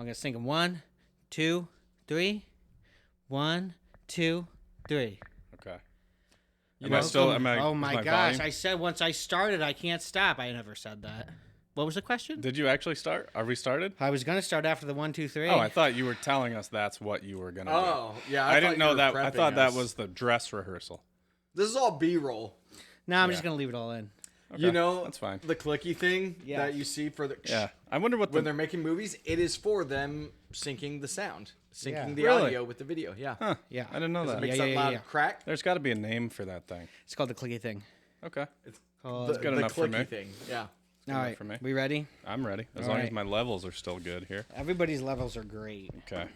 I'm gonna sing 1, 2, 3. 1, 2, 3. Okay. Oh my gosh! I said once I started, I can't stop. I never said that. What was the question? Did you actually start? Are we started? I was gonna start after the 1, 2, 3. Oh, I thought you were telling us that's what you were gonna do. Oh, yeah. I didn't know you were that. I prepping thought that us. was the dress rehearsal. This is all B-roll. No, I'm Yeah. just gonna leave it all in. Okay, You know, that's fine. the clicky thing Yeah. that you see for the Yeah, I wonder what when they're making movies, it is for them syncing the sound, syncing Yeah. the Really? audio with the video. Yeah, Huh? Yeah. I didn't know it that. makes Yeah, that yeah, loud yeah. crack. There's got to be a name for that thing. It's called the clicky thing. Okay, It's Called- the, good the enough for clicky me. thing. Yeah. All enough right, for me. we ready? I'm ready. As All long as right. my levels are still good here. Everybody's levels are great. Okay.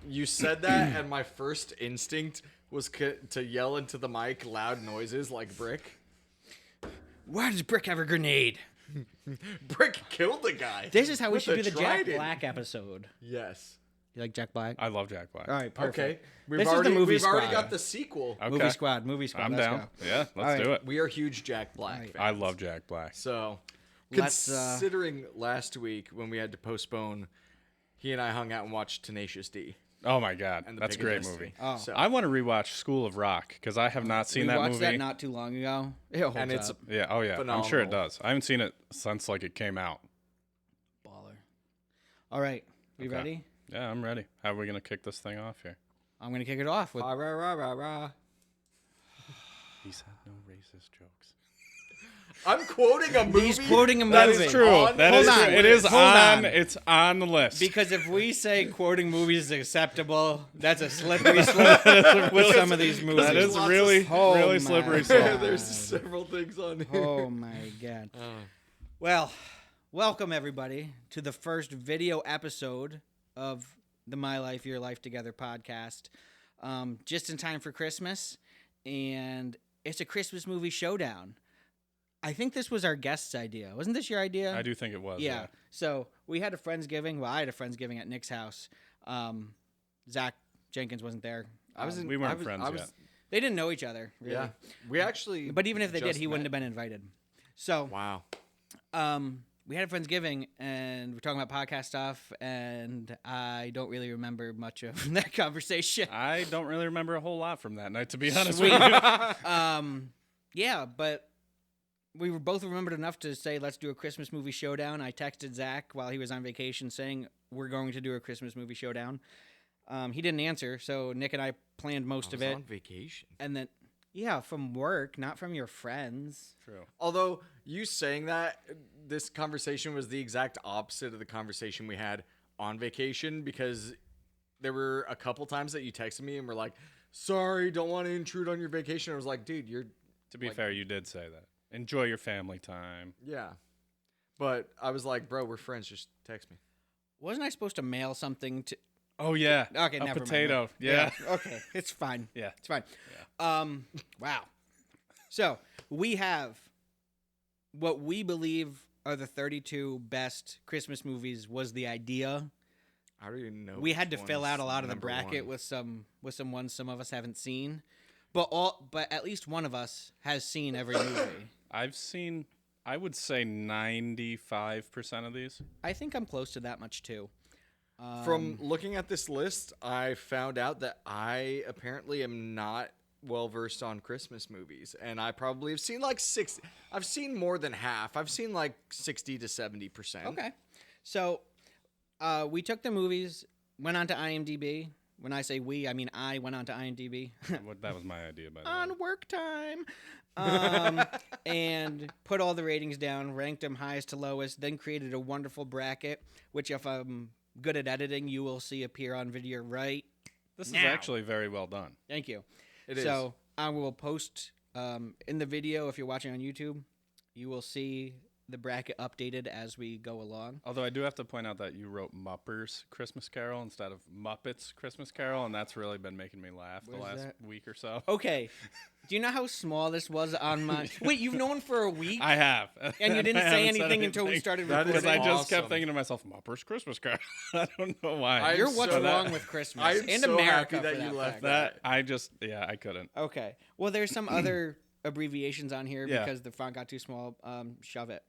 You said that, and my first instinct was to yell into the mic loud noises like Brick. Why does Brick have a grenade? Brick killed the guy. This is how we with should do a the Jack trident. Black episode. Yes. You like Jack Black? I love Jack Black. All right, perfect. Okay. This is the movie we've already squad. got the sequel. Okay. Movie squad. Movie squad. I'm Let's down. go. Yeah, let's right. do it. We are huge Jack Black Right. fans. I love Jack Black. So, Let's, considering last week when we had to postpone, he and I hung out and watched Tenacious D. Oh my God, And the that's a Pig great Industry. movie. Oh. So, I want to rewatch School of Rock because I have not seen we that watched movie. that not too long ago. It holds and it's up. Yeah. Oh yeah. I'm sure it phenomenal. does. I haven't seen it since like it came out. Baller. All right, we Okay. ready? Yeah, I'm ready. How are we gonna kick this thing off here? I'm gonna kick it off with. rah, rah, rah, rah, rah. He said no racist jokes. I'm quoting a movie. He's quoting a movie. That is true. on That the is Hold true. on. It is Hold on. on. It's on the list. Because if we say quoting movies is acceptable, that's a slippery slope with some of these movies. that is lots of- really, Oh really my slippery God. slope. There's several things on here. Oh my God. Well, welcome everybody to the first video episode of the My Life, Your Life Together podcast. Just in time for Christmas, and it's a Christmas movie showdown. I think this was our guest's idea. Wasn't this your idea? I do think it was. Yeah. So we had a Friendsgiving. Well, I had a Friendsgiving at Nick's house. Zach Jenkins wasn't there. We weren't friends yet. They didn't know each other, really. Yeah. We actually. But even if they did, just he wouldn't have met. been invited. So Wow. we had a Friendsgiving, and we're talking about podcast stuff, and I don't really remember much of that conversation. I don't really remember a whole lot from that night, to be honest Sweet. with you. Yeah, but we were both remembered enough to say, let's do a Christmas movie showdown. I texted Zach while he was on vacation saying, we're going to do a Christmas movie showdown. He didn't answer, so Nick and I planned most of it. on vacation. And then, yeah, from work, not from your friends. True. Although you saying that, this conversation was the exact opposite of the conversation we had on vacation, because there were a couple times that you texted me and were like, sorry, don't want to intrude on your vacation. I was like, dude, you're... To be Like- fair, you did say that. Enjoy your family time. Yeah. But I was like, bro, we're friends. Just text me. Wasn't I supposed to mail something to... Oh yeah. Okay, a never mind. potato. Yeah. Okay, it's fine. Yeah. It's fine. Wow. So we have what we believe are the 32 best Christmas movies. Was the idea. I don't even know. We had to which fill one's out a lot of the number bracket one. with some ones some of us haven't seen, but at least one of us has seen every movie. I've seen, I would say 95% of these. I think I'm close to that much too. From looking at this list, I found out that I apparently am not well versed on Christmas movies, and I probably have seen like 6. I've seen more than half. I've seen like 60 to 70%. Okay, so we took the movies, went on to IMDb. When I say we, I mean I went on to IMDb That was my idea, by the way. on work time, and put all the ratings down, ranked them highest to lowest, then created a wonderful bracket, which if I'm good at editing, you will see appear on video right. This now. is actually very well done. Thank you. It is. So I will post in the video, if you're watching on YouTube, you will see the bracket updated as we go along. Although I do have to point out that you wrote Muppers Christmas Carol instead of Muppets Christmas Carol, and that's really been making me laugh the Where's last that? week or so. Okay. Do you know how small this was on my... Wait, you've known for a week? I have. And you didn't I say haven't said anything until we started That is Because recording? I just kept awesome. thinking to myself, Muppers Christmas Carol. I don't know why. I'm You're what's so- wrong with Christmas. I'm in so America happy that for you that left fact. that. I couldn't. Okay. Well, there's some other abbreviations on here Yeah. because the font got too small. Shove it.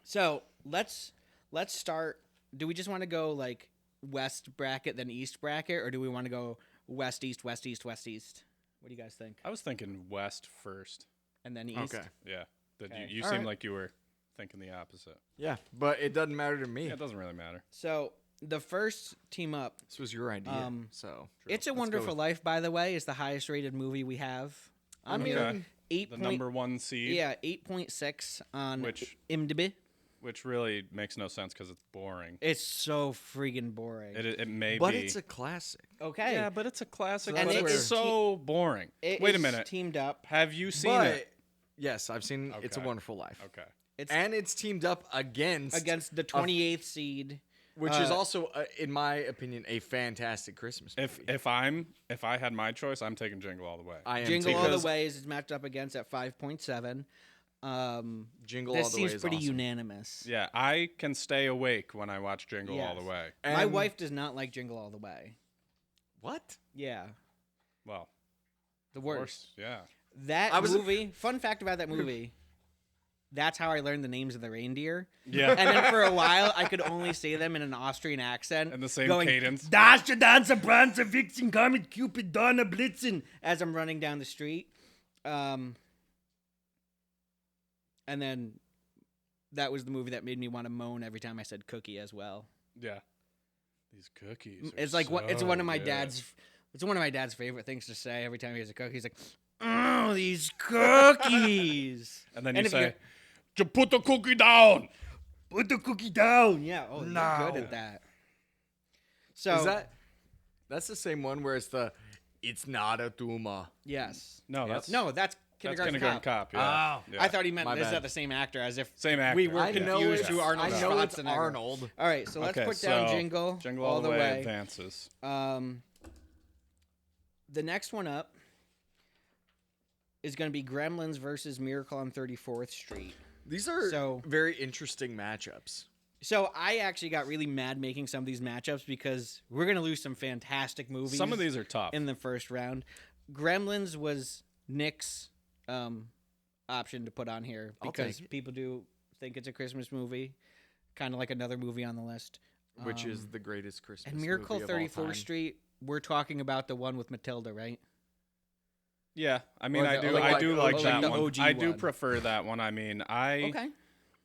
So let's let's start. Do we just want to go like west bracket then east bracket, or do we want to go west east west east west east? What do you guys think? I was thinking west first. And then east. Okay. Yeah. Okay. You All seem right. like you were thinking the opposite. Yeah, but it doesn't matter to me. Yeah, it doesn't really matter. So the first team up, This was your idea, so It's a Let's go Wonderful with- Life, by the way, is the highest rated movie we have. I on mean, here. Okay. 8 The point- number 1 seed, Yeah, 8.6 on Which- IMDb. which really makes no sense because it's boring. It's so freaking boring. It may but be. it's a classic. Okay. Yeah, but it's a classic. So And that's it's where- so boring. It Wait a is minute. Teamed up. Have you seen But it? yes, I've seen It's a Okay. Wonderful Life. Okay. And it's teamed up against The 28th seed. which is also, in my opinion, a fantastic Christmas movie. If I had my choice, I'm taking Jingle All the Way. I am Jingle too. All the Because- Way is matched up against at 5.7. Jingle This All the Way seems is pretty awesome. unanimous. Yeah, I can stay awake when I watch Jingle All Yes. the Way. My And- wife does not like Jingle All the Way. What? Yeah. Well, The of worst. course, yeah. That I was- movie, fun fact about that movie, that's how I learned the names of the reindeer. Yeah. And then for a while, I could only say them in an Austrian accent. And the same going, cadence. Dasche, Dancer, Prancer, Vixen, Comet, Cupid, Donner, Blitzen, as I'm running down the street. And then that was the movie that made me want to moan every time I said cookie as well. Yeah. These cookies. Are It's like it's so one of my good. dad's. It's one of my dad's favorite things to say every time he has a cookie. He's like, "Oh, these cookies!" And then And you if say, you're- "You put the cookie down." Put the cookie down. Yeah. Oh, you're No. good at that. So Is that's the same one where it's not a tumor. yes. No, Yes. That's Kindergarten, Kindergarten Cop. Cop. Yeah. Oh. Yeah. I thought he meant My this is bad. not the same actor, as if Same actor. we were I know confused it's who Arnold I know it's Schwarzenegger. Arnold. All right, so let's Okay, put down so Jingle, Jingle All the Way advances. The next one up is going to be Gremlins versus Miracle on 34th Street. These are So- very interesting matchups. So I actually got really mad making some of these matchups because we're going to lose some fantastic movies. Some of these are tough. in the first round. Gremlins was Nick's option to put on here I'll because take it. people do think it's a Christmas movie, kind of like another movie on the list. Which is the greatest Christmas And Miracle movie of all 34th time. Street. We're talking about the one with Matilda, right? Yeah, I mean, Or I the- do, or I like- do or like like that the one. OG I do one. prefer that one. I mean, I Okay.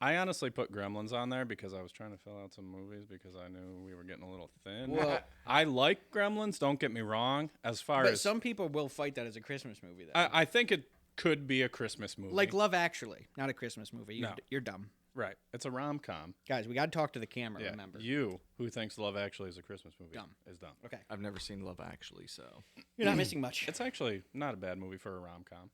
honestly put Gremlins on there because I was trying to fill out some movies because I knew we were getting a little thin. Well- I like Gremlins. Don't get me wrong. As far But as some people will fight that as a Christmas movie, though. I think it could be a Christmas movie. Like Love Actually, not a Christmas movie. No. You're dumb. right? It's a rom com. Guys, we got to talk to the camera, Yeah. remember. You who thinks Love Actually is a Christmas movie Dumb. is dumb. Okay. I've never seen Love Actually, so You're not missing much. It's actually not a bad movie for a rom com.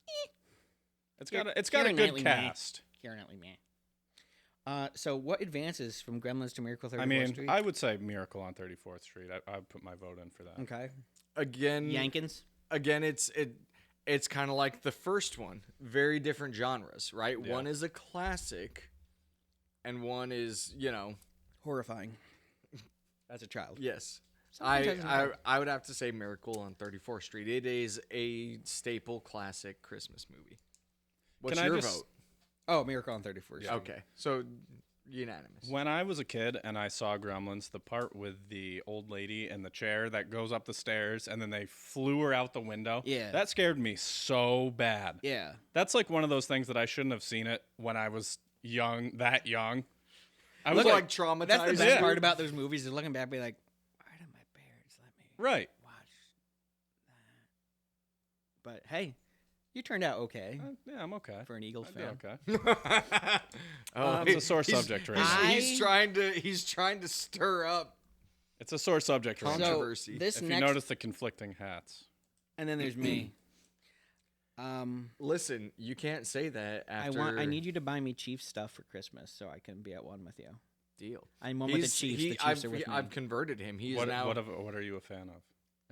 It's Keira- got a Keira good Knightley, meh. cast. Karen Knightley, meh. So what advances from Gremlins to Miracle 34th I mean, Street? I would say Miracle on 34th Street. I would put my vote in for that. Okay. again, Yankins? it's kind of like the first one. Very different genres, right? Yeah. One is a classic, and one is Horrifying. As a child. yes. Sometimes as an adult. I would have to say Miracle on 34th Street. It is a staple classic Christmas movie. What's Can I your just- vote? Oh, Miracle on 34th Street. Okay, so unanimous. When I was a kid and I saw Gremlins, the part with the old lady in the chair that goes up the stairs and then they flew her out the window. Yeah. That scared me so bad. Yeah. That's like one of those things that I shouldn't have seen it when I was young, that young. I was was like traumatized. That's the best Yeah. part about those movies is looking back and be like, why did my parents let me right. watch that? But hey, you turned out okay Yeah, I'm okay. for an Eagles I'd be fan. okay. Oh, It's a sore subject right now. He's trying to stir up It's a sore subject right now. controversy. This If you next, notice the conflicting hats. and then there's me. Listen, you can't say that after. I need you to buy me Chiefs stuff for Christmas so I can be at one with you. deal. I'm one with the Chiefs. The Chiefs are with me. I've converted him. He is What now. what are you a fan of?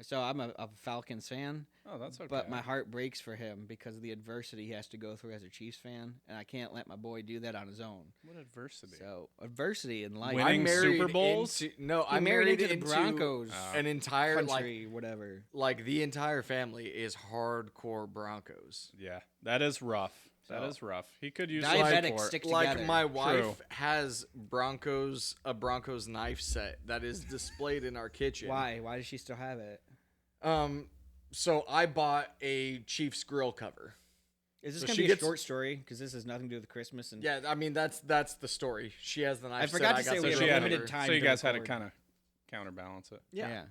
So I'm a Falcons fan, Oh, that's okay. but my heart breaks for him because of the adversity he has to go through as a Chiefs fan, and I can't let my boy do that on his own. What adversity? So adversity in life. Winning I'm married Super Bowls? no, He I'm married married into the Broncos An entire country, whatever. like the entire family is hardcore Broncos. Yeah, that is rough. That is rough. He could use Diabetics support. stick Like together. my wife True. has a Broncos knife set that is displayed in our kitchen. Why? Why does she still have it? So I bought a Chiefs grill cover. Is this So gonna she be gets- a short story? Because this has nothing to do with Christmas. And Yeah, I mean that's the story. She has the knife. I forgot set, to I say got we the have she a had grill limited cover. time. So you to guys had to record. kind of counterbalance it. Yeah.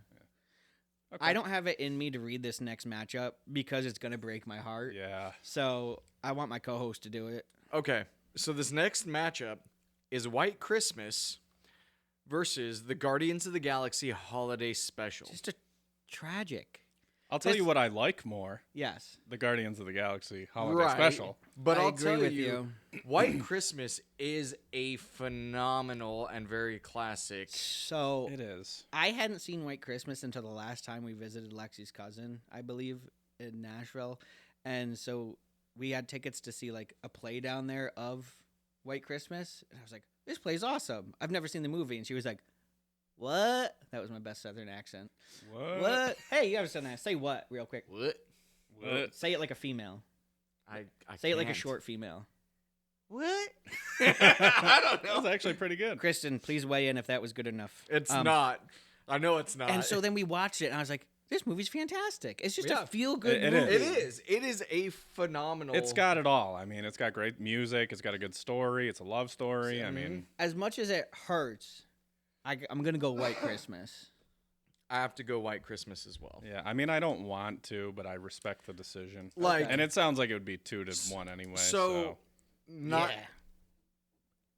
Okay. I don't have it in me to read this next matchup because it's gonna break my heart. Yeah. So I want my co-host to do it. Okay, so this next matchup is White Christmas versus the Guardians of the Galaxy Holiday Special. Just a tragic. I'll tell This- you what I like more: Yes. the Guardians of the Galaxy Holiday Right. Special. But I I'll agree tell with you, White Christmas is a phenomenal and very classic. So It is. I hadn't seen White Christmas until the last time we visited Lexi's cousin, I believe, in Nashville, and so we had tickets to see like a play down there of White Christmas, and I was like, "This play's awesome. I've never seen the movie," and she was like, "What?" That was my best Southern accent. What? Hey, you gotta say that. Say what real quick. What? What? Say it like a female. I Say it like a can't. short female. What? I don't know. That was actually pretty good. Kristen, please weigh in if that was good enough. It's not. I know it's not. And so then we watched it, and I was like, "This movie's fantastic. It's just Yeah. a feel-good It movie." is. it is a phenomenal. It's got it all. I mean, it's got great music. It's got a good story. It's a love story. I mean, As much as it hurts, I'm gonna go White Christmas. I have to go White Christmas as well. yeah. I mean, I don't want to, but I respect the decision. Like, And it sounds like it would be 2-1 anyway. so not. Yeah.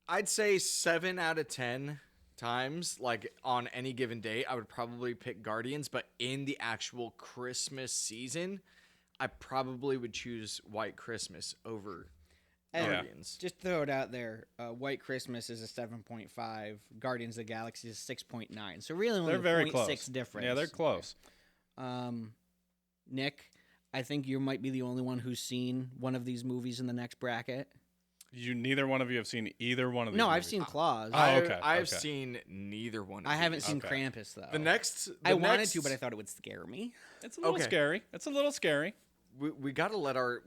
I'd say 7 out of 10 times, like on any given day, I would probably pick Guardians. But in the actual Christmas season, I probably would choose White Christmas over And Guardians. just throw it out there. White Christmas is a 7.5. Guardians of the Galaxy is 6.9. So really only they're very 0.6 close. difference. Yeah, they're close. Nick, I think you might be the only one who's seen one of these movies in the next bracket. Neither one of you have seen either one of these. No, I've movies. seen Claws. Oh, okay, I've okay. seen neither one. I haven't seen Okay. Krampus though. The I wanted next- to, but I thought it would scare me. It's a little Okay. scary. It's a little scary. we gotta let our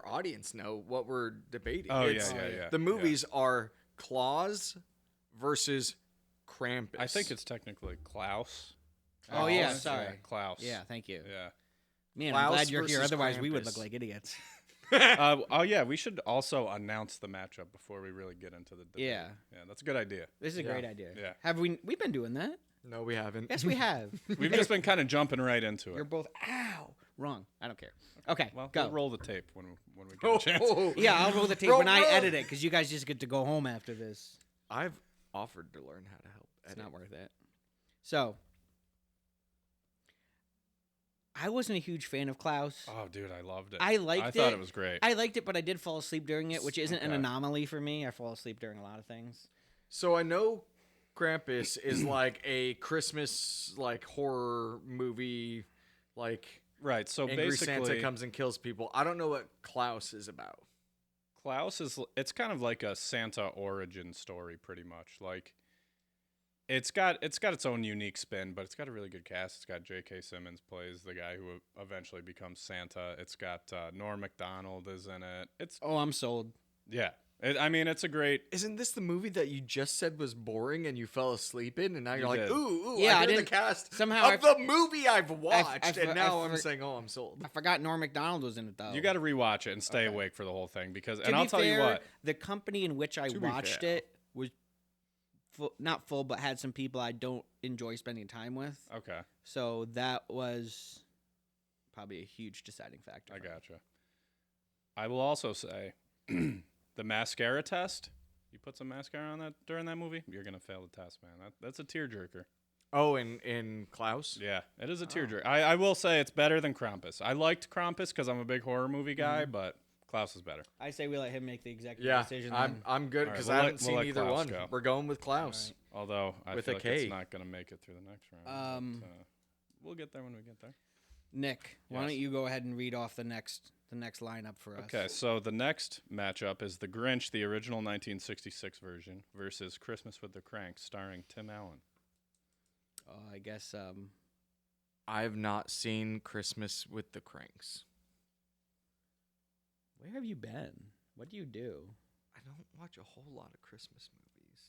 audience know what we're debating. Oh, It's- yeah. The movies are Claus versus Krampus. I think it's technically Klaus. Oh, yeah, Klaus. sorry. Klaus. Yeah, thank you. Yeah. Man, Klaus I'm glad you're here. versus Otherwise, we would Krampus. look like idiots. Oh yeah, we should also announce the matchup before we really get into the debate. Yeah. Yeah, that's a good idea. This is a Yeah. great idea. Yeah. Have we've been doing that? No, we haven't. Yes, we have. We've just been kind of jumping right into You're it. both wrong. I don't care. Okay, Well, go. we'll roll the tape when we get a chance. Yeah, I'll roll the tape Roll, when I roll. edit it because you guys just get to go home after this. I've offered to learn how to help. It's edit. not worth it. So, I wasn't a huge fan of Klaus. Oh, dude, I loved it. I liked I thought it. it was great. I liked it, but I did fall asleep during it, which isn't an Okay. anomaly for me. I fall asleep during a lot of things. So I know Krampus is like a Christmas like horror movie, like Right. So angry basically, Santa comes and kills people. I don't know what Klaus is about. Klaus it's kind of like a Santa origin story, pretty much. Like it's got its own unique spin, but it's got a really good cast. It's got J.K. Simmons plays the guy who eventually becomes Santa. It's got Norm Macdonald is in it. It's Oh, I'm sold. yeah. I mean, it's a great. Isn't this the movie that you just said was boring and you fell asleep in, and now you're You like, did. ooh, Yeah, I I heard the didn't- cast somehow of the movie I've watched, I and now for- I'm saying, oh, I'm sold. I forgot Norm Macdonald was in it though. You got to rewatch it and stay Okay. awake for the whole thing because. To And be I'll tell you fair, what. the company in which I To be watched fair. it was not full, but had some people I don't enjoy spending time with. Okay, So that was probably a huge deciding factor. I for me. gotcha. I will also say, the mascara test. You put some mascara on that during that movie, you're gonna fail the test, man. That's a tearjerker. Oh, in Klaus? Yeah, it is a tearjerker. I will say it's better than Krampus. I liked Krampus because I'm a big horror movie guy, but Klaus is better. I say we let him make the executive Yeah, decision. I'm good All right, because we'll I let- haven't we'll seen let either Klaus one. go. We're going with Klaus. Although I With feel a like it's K. not gonna make it through the next round. But, we'll get there when we get there. Nick, why Yes. don't you go ahead and read off the next lineup for us? Okay, so the next matchup is The Grinch, the original 1966 version, versus Christmas with the Cranks, starring Tim Allen. I guess I've not seen Christmas with the Cranks. where have you been? What do you do? I don't watch a whole lot of Christmas movies.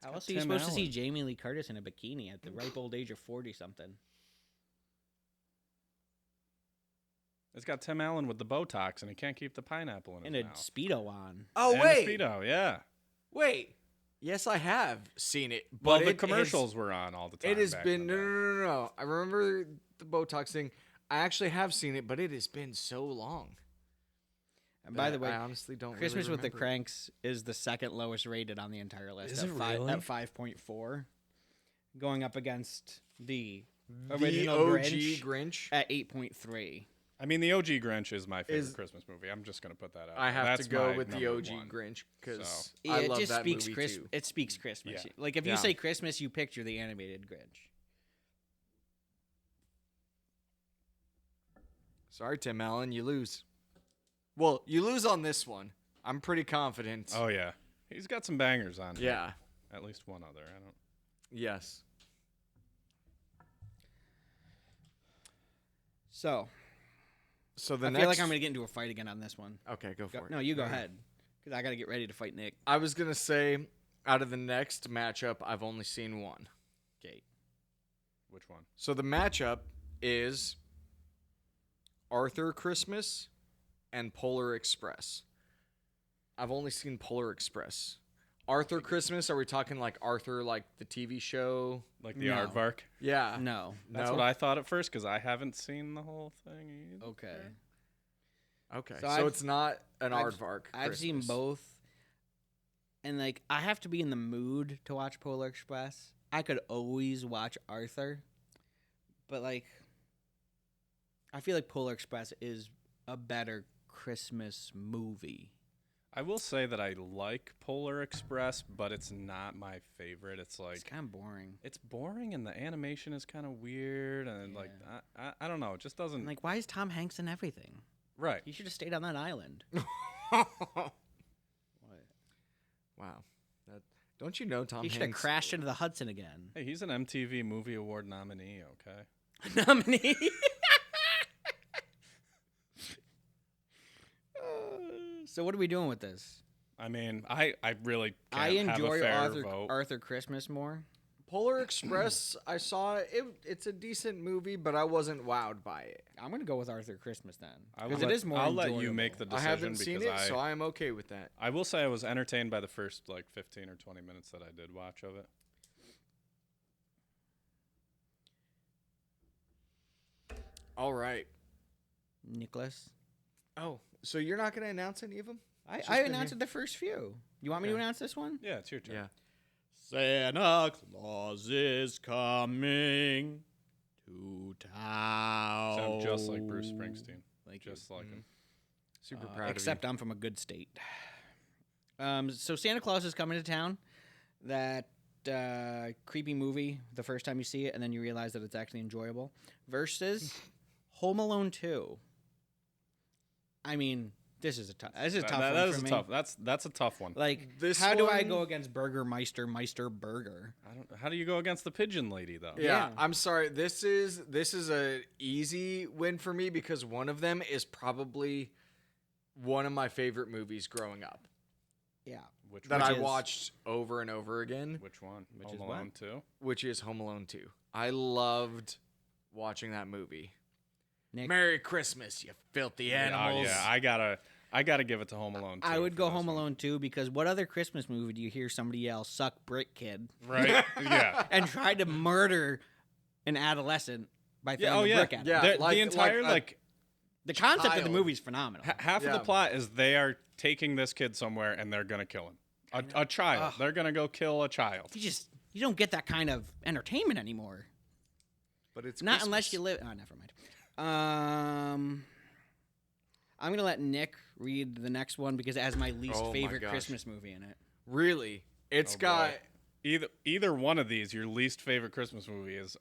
How got else are you Tim supposed to see Allen. Jamie Lee Curtis in a bikini at the ripe old age of 40-something? It's got Tim Allen with the Botox, and he can't keep the pineapple in And his a mouth. Speedo on. Oh, And wait. a Speedo, yeah. Wait. Yes, I have seen it. Well, But the it commercials were on all the time. It has back been in the day. no. I remember the Botox thing. I actually have seen it, but it has been so long. And by the way, I honestly don't. Christmas really with the remember. Cranks is the second lowest rated on the entire list. Is at it really? At 5.4, going up against the The original OG Grinch Grinch. at 8.3. I mean, the OG Grinch is my favorite Is- Christmas movie. I'm just gonna put that out. I there. have That's to go my with the number OG one. Grinch because So. Yeah, I it love just that speaks movie too. It speaks Christmas. Yeah. Like if you Yeah. say Christmas, you picture the animated Grinch. Sorry, Tim Allen, you lose. Well, you lose on this one. I'm pretty confident. Oh yeah, he's got some bangers on. here. Yeah. At least one other. I don't. Yes. So So the I next. feel like I'm gonna get into a fight again on this one. Okay, go for it. No, you go All right. ahead, because I gotta get ready to fight Nick. I was gonna say, out of the next matchup, I've only seen one. Okay. Which one? So the matchup is Arthur Christmas and Polar Express. I've only seen Polar Express. Arthur Christmas, are we talking like Arthur, like the TV show? Like the No. Aardvark? Yeah. No. That's No? what I thought at first because I haven't seen the whole thing either. Okay. Okay. So So, I've- it's not an I've- Aardvark. I've seen Christmas. both, and like I have to be in the mood to watch Polar Express. I could always watch Arthur, but like I feel like Polar Express is a better Christmas movie. I will say that I like Polar Express, but it's not my favorite. It's like It's kind of boring. it's boring and the animation is kind of weird and like I don't know. It just doesn't And like, why is Tom Hanks in everything? right. He should have stayed on that island. Wow. Don't you know Tom He should have Hanks? crashed into the Hudson again. Hey, he's an MTV Movie Award nominee. Okay. Nominee. So what are we doing with this? I mean, I really can't I enjoy have a fair vote. Arthur Christmas more. Polar Express, I saw it. It's a decent movie, but I wasn't wowed by it. I'm gonna go with Arthur Christmas then, I will because it let- is more. I'll let you enjoyable. make the I decision haven't seen because it, so I am okay with that. I will say I was entertained by the first like 15 or 20 minutes that I did watch of it. All right. Nicholas. Oh, so you're not going to announce any of them? I just been announced here. the first few. You want me to Okay. announce this one? Yeah, it's your turn. Yeah. Santa Claus is coming to town. Sound just like Bruce Springsteen. Like Just like him. Super proud except I'm from a good state. So Santa Claus is coming to town. That creepy movie. The first time you see it, and then you realize that it's actually enjoyable. Versus Home Alone 2. I mean, this is a tough. This is a tough That one is for a me. tough. That's a tough one. Like, This how do I one- go against Meister Burger? I don't. How do you go against the pigeon lady though? you. Yeah. I'm sorry. This is a easy win for me because one of them is probably one of my favorite movies growing up Yeah. Which that one? I is- watched over and over again, Which one? Which Home is Alone what? 2? which is Home Alone 2. I loved watching that movie. Nick, Merry Christmas, you filthy animals. Yeah, I gotta give it to Home Alone 2. I would for go this Home one. Alone 2 because what other Christmas movie do you hear somebody yell "suck brick, kid" Right? Yeah. and try to murder an adolescent by throwing Yeah. Oh a yeah. brick at him? Yeah. The like entire a- The concept of the child. movie is phenomenal. half of Yeah. the plot is they are taking this kid somewhere and they're gonna kill him. A child. Ugh. They're gonna go kill a child. You don't get that kind of entertainment anymore. But it's Not unless Christmas. you live. Oh, never mind. I'm gonna let Nick read the next one because it has my least Oh my favorite gosh. Christmas movie in it. Really. It's Oh, boy. got Either one of these, your least favorite Christmas movie is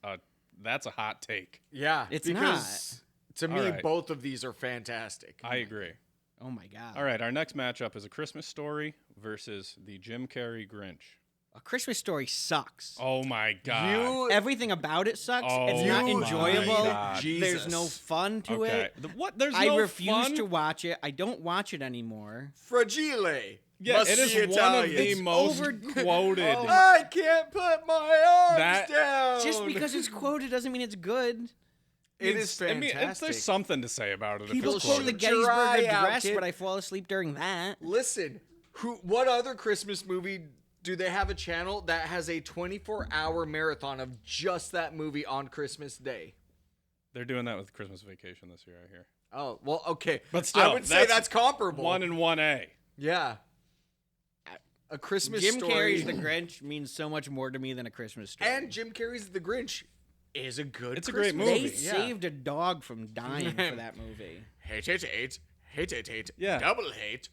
that's a hot take. yeah. It's because to me All right. both of these are fantastic. I agree. Oh my god! All right, our next matchup is A Christmas Story versus the Jim Carrey Grinch. A Christmas Story sucks. Oh my god. Everything about it sucks. Oh It's not my enjoyable. God. There's no fun to Okay. it. What? There's I no refuse fun? to watch it. I don't watch it anymore. Fragile. Yeah, Must it is be one of Italian. the It's most over- quoted. Oh. I can't put my arms That- down. Just because it's quoted doesn't mean it's good. it is fantastic. there's something to say about it. People if it's quote the quoted. Shoot your Gettysburg eye out, Address, kid. but I fall asleep during that. Listen, what other Christmas movie do they have a channel that has a 24-hour marathon of just that movie on Christmas Day? They're doing that with Christmas Vacation this year, I hear. Oh, well, okay. But still, I would say that's comparable. 1 and 1A. Yeah. A Christmas Jim Story. Carrey's The Grinch means so much more to me than A Christmas Story. And Jim Carrey's The Grinch is a good It's a great Christmas movie. They Yeah. saved a dog from dying for that movie. Hate, hate, hate. Hate, hate, hate. Yeah. Double hate.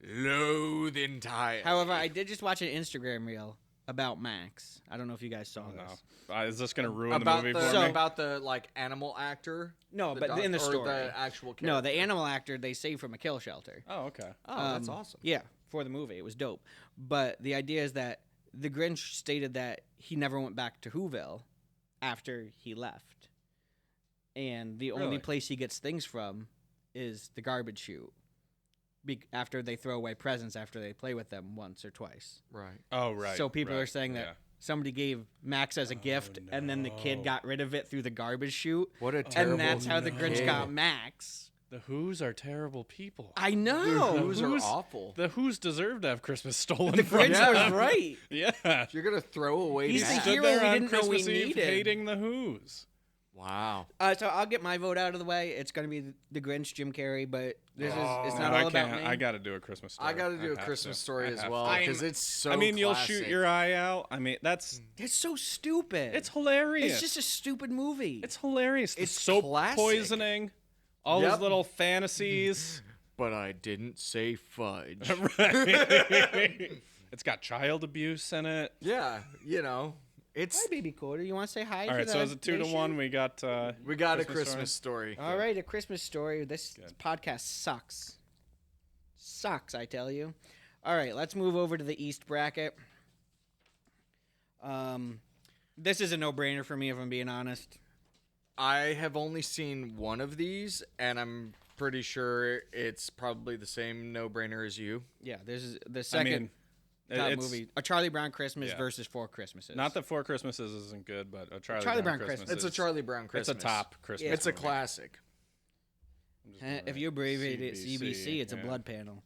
Loathe entire. However, I did just watch an Instagram reel about Max. I don't know if you guys saw No. this. Is this going to ruin about the movie the, for me? about the like animal actor. No, The but dog- in the or story. the actual character. No, the animal actor they saved from a kill shelter. Oh, okay. Oh, that's Um, awesome. Yeah, for the movie. It was dope. But the idea is that the Grinch stated that he never went back to Whoville after he left. And the only Really? place he gets things from is the garbage chute. After they throw away presents after they play with them once or twice. Right. Oh, right. So people right, are saying that yeah. somebody gave Max as a gift and then the kid no. got rid of it through the garbage chute. What a terrible. And that's how the Grinch kid. got Max. The Who's are terrible people. I know. Who's are Who's- awful. The Who's deserve to have Christmas stolen The from Grinch them. was right. Yeah. If you're gonna throw away He's that. the Stood hero there we on didn't know we Christmas Eve needed. hating the Who's. Wow. So I'll get my vote out of the way. It's going to be the Grinch, Jim Carrey, but it's Oh, not I all about can't. me. I got to do a Christmas story. I got to do a have Christmas to. Story I as have well to. because it's so. I mean, you'll classic. shoot your eye out. I mean, that's It's so stupid. it's hilarious. It's just a stupid movie. It's hilarious. The It's soap classic. poisoning, all Yep. his little fantasies. But I didn't say fudge. Right. It's got child abuse in it. Yeah, it's Hi, baby Quarter. You want to say hi? All right, to so the is it 2 to nation? 1? We got. we got a Christmas Christmas story. All right, a Christmas story. This Good. podcast sucks. Sucks, I tell you. All right, let's move over to the East bracket. This is a no-brainer for me, if I'm being honest. I have only seen one of these, and I'm pretty sure it's probably the same no-brainer as you. Yeah, this is the I second mean, top it's movie. A Charlie Brown Christmas Yeah. versus Four Christmases. not that 4 Christmases isn't good, but a Charlie Brown Christmas. Christmas. It's a Charlie Brown Christmas. It's a top Christmas. It's a movie. classic. I'm just Eh, gonna if write you abbreviate it CBC, it's a yeah. blood panel.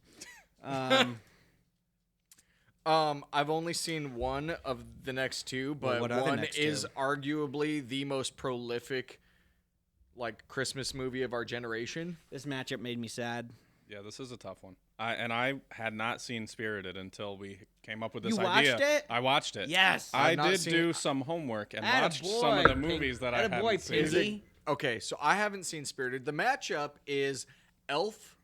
I've only seen one of the next two, but what are the one next is two? arguably the most prolific, Christmas movie of our generation. This matchup made me sad. Yeah, this is a tough one. I had not seen Spirited until we came up with this You idea. watched it? I watched it. Yes. I I've not did seen do it. some homework and Atta watched some of the boy, movies that I Atta hadn't boy, seen. Is it Piggy. okay? So I haven't seen Spirited. The matchup is Elf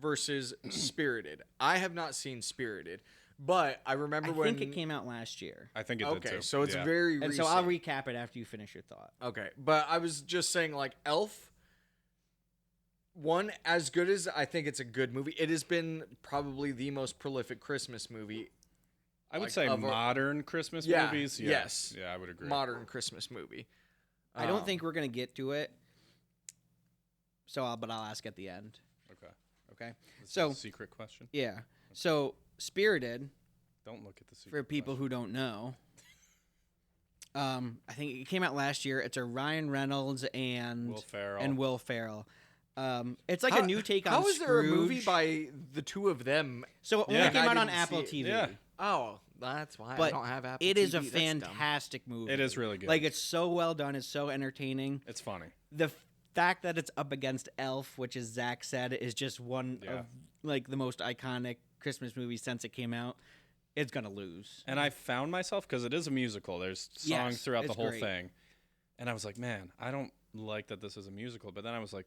versus Spirited. I have not seen Spirited, but I remember I when think it came out last year. I think it did Okay, too. so it's Yeah. very And recent. so I'll recap it after you finish your thought. Okay, but I was just saying, Elf. One, as good as I think it's a good movie, it has been probably the most prolific Christmas movie. I would like, say of a- modern Christmas Yeah, movies. Yeah. yes. Yeah, I would agree. Modern Christmas movie. I don't think we're gonna get to it. But I'll ask at the end. Okay. Okay. This is So a secret question. yeah. So Spirited, Don't look at the secret. for people who don't know, I think it came out last year. It's a Ryan Reynolds and Will Ferrell. It's like a new take on How is there a movie Scrooge. by the two of them? So it only Yeah. came out on I didn't Apple see TV. Yeah. Oh, that's why I But don't have Apple it is TV. a That's dumb. fantastic movie. It is really good. Like, it's so well done. It's so entertaining. It's funny. The fact that it's up against Elf, which, as Zach said, is just one Yeah. of the most iconic Christmas movies since it came out, it's gonna lose. And I found myself, because it is a musical, there's songs Yes, throughout the it's whole great. thing. And I was like, man, I don't like that this is a musical. But then I was like,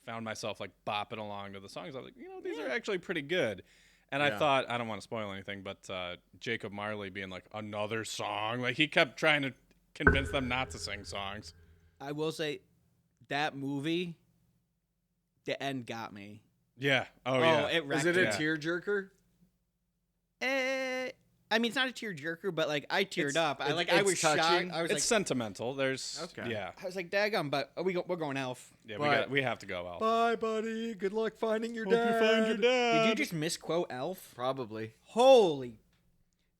found myself bopping along to the songs. I was like, these are actually pretty good. And I Yeah. thought, I don't want to spoil anything, but Jacob Marley being like, another song. He kept trying to convince them not to sing songs. I will say, that movie, the end got me. Yeah. Oh, yeah. It Is wrecked it a me. Yeah. tearjerker? I mean, it's not a tearjerker, but like I teared up. I it's was touching. shocked. I was It's sentmental. There's Okay. yeah. I was like, daggum, but we're going Elf. Yeah, But- we have to go Elf. Bye, buddy. Good luck finding your Hope you find your dad. Did you just misquote Elf? Probably. Holy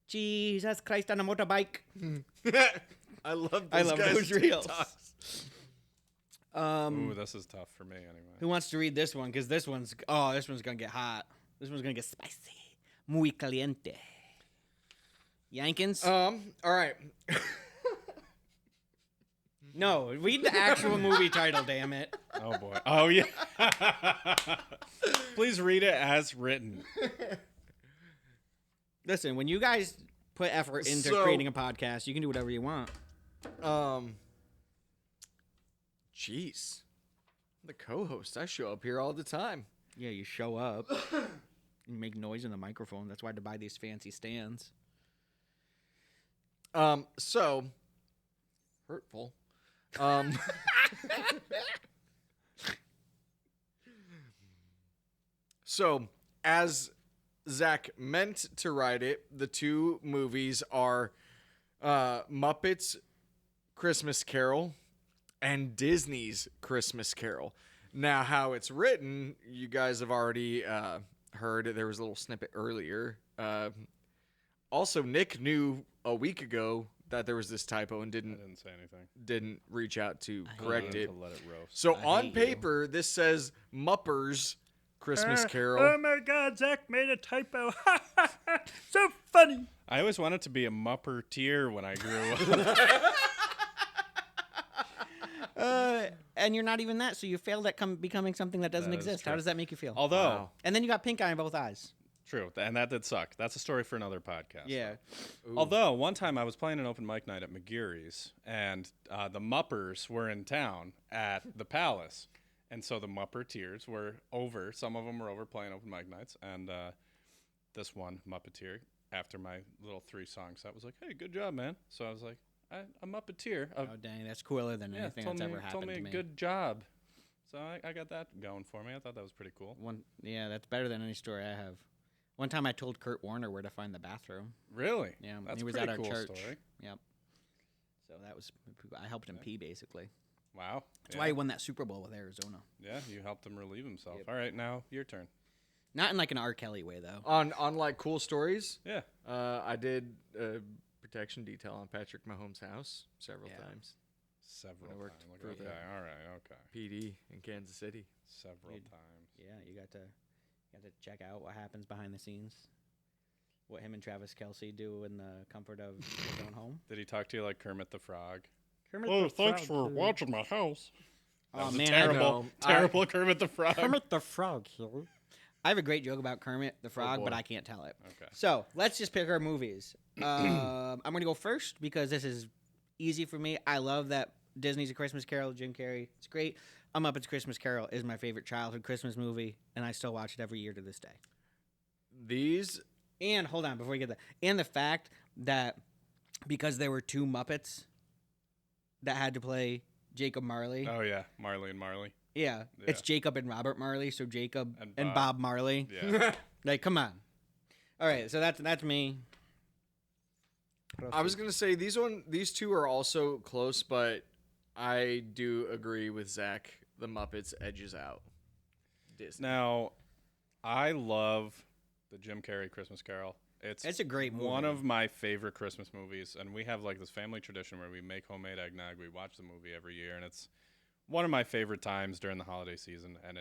Jesus Christ on a motorbike. I love I those love guys' those reels. TikToks. Ooh, this is tough for me anyway. Who wants to read this one? Because this one's gonna get hot. This one's gonna get spicy. Muy caliente. Yankins? All right. No, read the actual movie title, damn it. Oh boy. Oh yeah. Please read it as written. Listen, when you guys put effort into So- creating a podcast, you can do whatever you want. Jeez. The co-host. I show up here all the time. Yeah, you show up. You make noise in the microphone. That's why I had to buy these fancy stands. So hurtful. So as Zach meant to write it, the two movies are Muppets Christmas Carol and Disney's Christmas Carol. Now, how it's written, you guys have already heard. There was a little snippet earlier. Also, Nick knew a week ago that there was this typo and I didn't say anything. didn't reach out to I correct Wanted it. to let it roast. So I on hate you. paper, this says Muppers Christmas Carol. Oh my God, Zach made a typo. So funny. I always wanted to be a Mupperteer when I grew up. And you're not even that, so you failed at becoming something that doesn't That is exist. How true. does that make you feel? Although, Wow. And then you got pink eye in both eyes. true, and that did suck. That's a story for another podcast. Yeah. Although, one time I was playing an open mic night at McGeary's, and the Muppers were in town at the Palace. And so the Mupperteers were over. Some of them were over playing open mic nights. And this one Muppeteer, after my little 3-song set, was like, hey, good job, man. So I was like, I'm Muppeteer. Oh, dang, that's cooler than anything that's ever happened told me to me. good job. So I got that going for me. I thought that was pretty cool. Yeah, that's better than any story I have. One time I told Kurt Warner where to find the bathroom. Really? Yeah, That's he was a at pretty our cool church. story. Yep. So that was, I helped him pee, basically. Wow. That's why he won that Super Bowl with Arizona. Yeah, you helped him relieve himself. Yep. All right, now your turn. Not in like an R. Kelly way, though. On like cool stories, Yeah. I did a protection detail on Patrick Mahomes' house several Yeah. times. Several I worked times. for Okay, the- all right, okay. PD in Kansas City. Several You'd- times. Yeah, you got to check out what happens behind the scenes. What him and Travis Kelce do in the comfort of his own home. Did he talk to you like Kermit the Frog? Kermit watching my house. That Oh was a man, terrible, know. terrible Kermit the Frog. Kermit the Frog here. I have a great joke about Kermit the Frog, but boy. I can't tell it. Okay. So let's just pick our movies. I'm going to go first because this is easy for me. I love that Disney's A Christmas Carol, Jim Carrey. It's great. A Muppets Christmas Carol is my favorite childhood Christmas movie, and I still watch it every year to this day. These And hold on, before we get that, and the fact that because there were two Muppets that had to play Jacob Marley. Oh yeah, Marley and Marley. Yeah, it's Yeah. Jacob and Robert Marley, so Jacob And and Bob. Bob Marley. Yeah. Like, come on. All right, so that's me. I was gonna say these two are also close, but I do agree with Zach. The Muppets edges out Disney. Now, I love the Jim Carrey Christmas Carol. It's a great movie. One of my favorite Christmas movies, and we have like this family tradition where we make homemade eggnog. We watch the movie every year, and it's one of my favorite times during the holiday season. And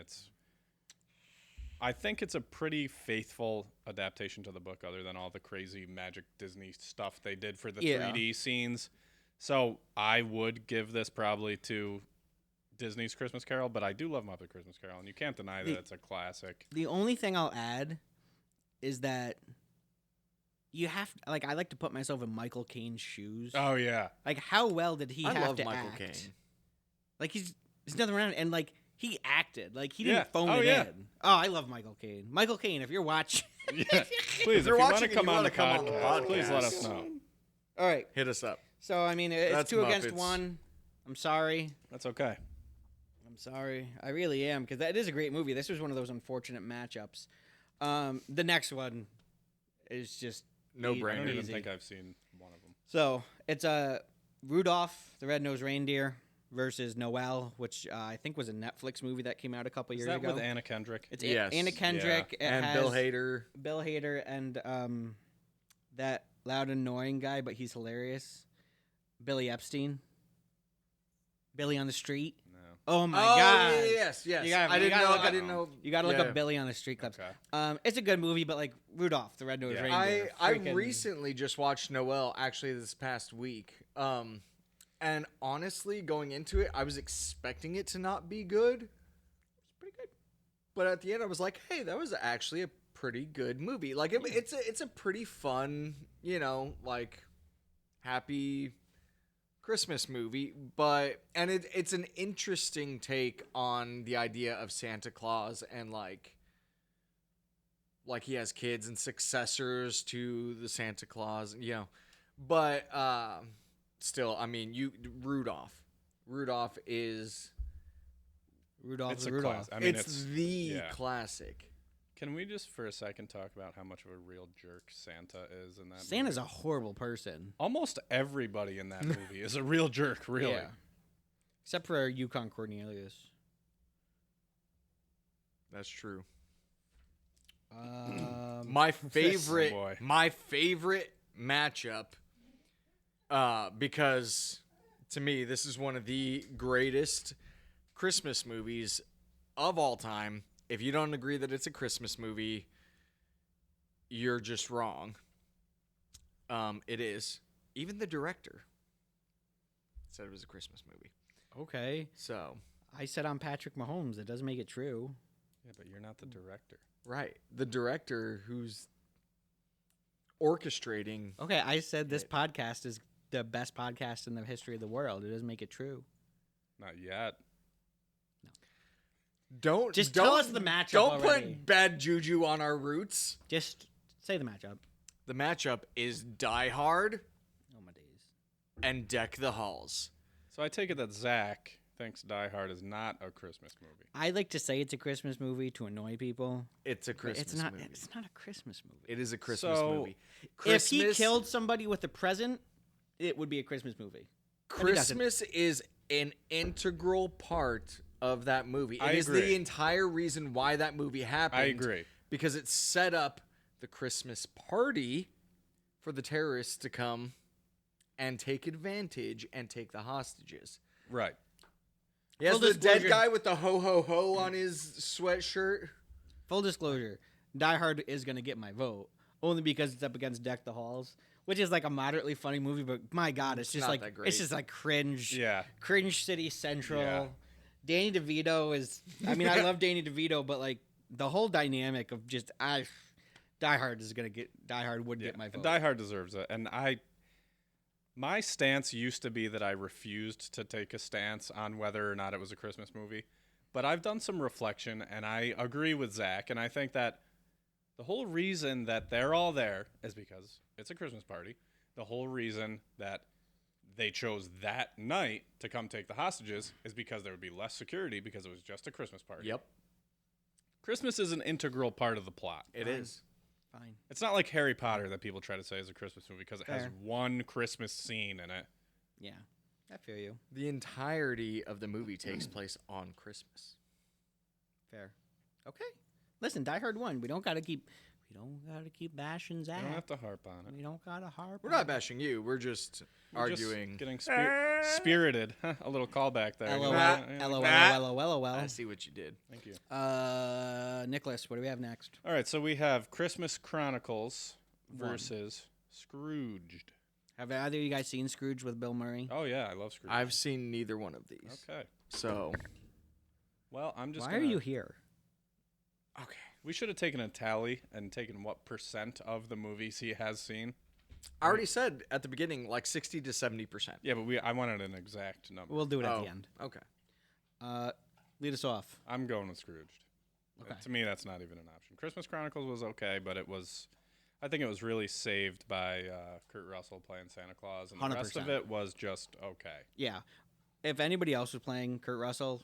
I think it's a pretty faithful adaptation to the book, other than all the crazy magic Disney stuff they did for the Yeah. 3D scenes. So I would give this probably to Disney's Christmas Carol, but I do love Muppet Christmas Carol, and you can't deny that it's a classic. The only thing I'll add is that you have like I like to put myself in Michael Caine's shoes. Oh yeah, Like how well did he I have love to Michael act? Caine. Like there's nothing around it, and like he acted like he Yeah. didn't phone Oh, it yeah. in. Oh, I love Michael Caine. Michael Caine, if you're watching, yeah. Please, if you're you want watching to and come you on wanna the come on the podcast, please let podcast. us know. all right. Hit us up. So I mean, it's That's 2 against Muppets. 1. I'm sorry. That's okay. I'm sorry. I really am because that is a great movie. This was one of those unfortunate matchups. The next one is just No Easy. I don't brainer. even Easy. think I've seen one of them. So it's Rudolph the Red-Nosed Reindeer versus Noel, which I think was a Netflix movie that came out a couple Is years that ago. with Anna Kendrick? It's Yes. Anna Kendrick. It And has Bill Hader. Bill Hader and that loud annoying guy, but he's hilarious. Billy Epstein. Billy on the Street. No. Oh my god. Yes. You gotta- I you didn't gotta know. look I up- didn't know. You got to look Yeah. up Billy on the Street clips. Okay. It's a good movie, but like Rudolph the Red-Nosed Yeah. Reindeer. I freaking- recently just watched Noel actually this past week. And honestly, going into it, I was expecting it to not be good. It's pretty good. But at the end, I was like, hey, that was actually a pretty good movie. Like it's a pretty fun, like happy Christmas movie, but it's an interesting take on the idea of Santa Claus and like he has kids and successors to the Santa Claus, But still, I mean, Rudolph is Rudolph It's the a Rudolph. class. I mean, it's the yeah. classic. Can we just for a second talk about how much of a real jerk Santa is in that Santa's a movie? horrible person. Almost everybody in that movie is a real jerk, really. Yeah. Except for Yukon Cornelius. That's true. Um, My favorite, Oh, boy. my favorite matchup, because to me this is one of the greatest Christmas movies of all time. If you don't agree that it's a Christmas movie, you're just wrong. It is. Even the director said it was a Christmas movie. okay. So, I said I'm Patrick Mahomes. It doesn't make it true. Yeah, but you're not the director. right, the director who's orchestrating. Okay, I said this podcast is the best podcast in the history of the world. It doesn't make it true. Not yet. Don't Just don't, tell us the matchup Don't already. put bad juju on our roots. Just say the matchup. The matchup is Die Hard Oh my days. and Deck the Halls. So I take it that Zach thinks Die Hard is not a Christmas movie. I like to say it's a Christmas movie to annoy people. It's a but Christmas it's not. movie. It's not a Christmas movie. It is a Christmas So, movie. If he killed somebody with a present, it would be a Christmas movie. But he doesn't. Christmas is an integral part of that movie. I It is agree. the entire reason why that movie happened. I agree. Because it set up the Christmas party for the terrorists to come and take advantage and take the hostages. Right. He has Full the dead disclosure. guy with the ho ho ho on his sweatshirt. Full disclosure: Die Hard is gonna get my vote only because it's up against Deck the Halls, which is like a moderately funny movie. But my God, it's just not like that great. it's just like cringe. Yeah. Cringe City Central. Yeah. Danny DeVito is. I mean, I love Danny DeVito, but like the whole dynamic of just Die Hard is gonna get Die Hard would get my vote. And Die Hard deserves it. And my stance used to be that I refused to take a stance on whether or not it was a Christmas movie. But I've done some reflection, and I agree with Zach. And I think that the whole reason that they're all there is because it's a Christmas party. The whole reason that they chose that night to come take the hostages is because there would be less security because it was just a Christmas party. Yep, Christmas is an integral part of the plot. it is. Fine. It's not like Harry Potter that people try to say is a Christmas movie because it has Fair. one Christmas scene in it. Yeah, I feel you. The entirety of the movie takes place on Christmas. Fair. Okay. Listen, Die Hard won. We don't gotta keep bashing Zach. You don't have to harp on it. We don't gotta harp. We're on not it. bashing you. We're just We're just arguing. getting spirited. A little callback there. LOL. Yeah. LOL. I see what you did. Thank you. Nicholas, what do we have next? All right, so we have Christmas Chronicles versus Scrooged. Have either of you guys seen Scrooge with Bill Murray? Oh yeah, I love Scrooge. I've seen neither one of these. Okay. So, Well, I'm just. Why are you here? okay. We should have taken a tally and taken what % of the movies he has seen. I already said at the beginning, like 60 to 70%. Yeah, but I wanted an exact number. We'll do it at Oh, the end. okay. Lead us off. I'm going with Scrooged. Okay. To me, that's not even an option. Christmas Chronicles was okay, but I think it was really saved by Kurt Russell playing Santa Claus, and the rest of 100%. it was just okay. Yeah. If anybody else was playing Kurt Russell's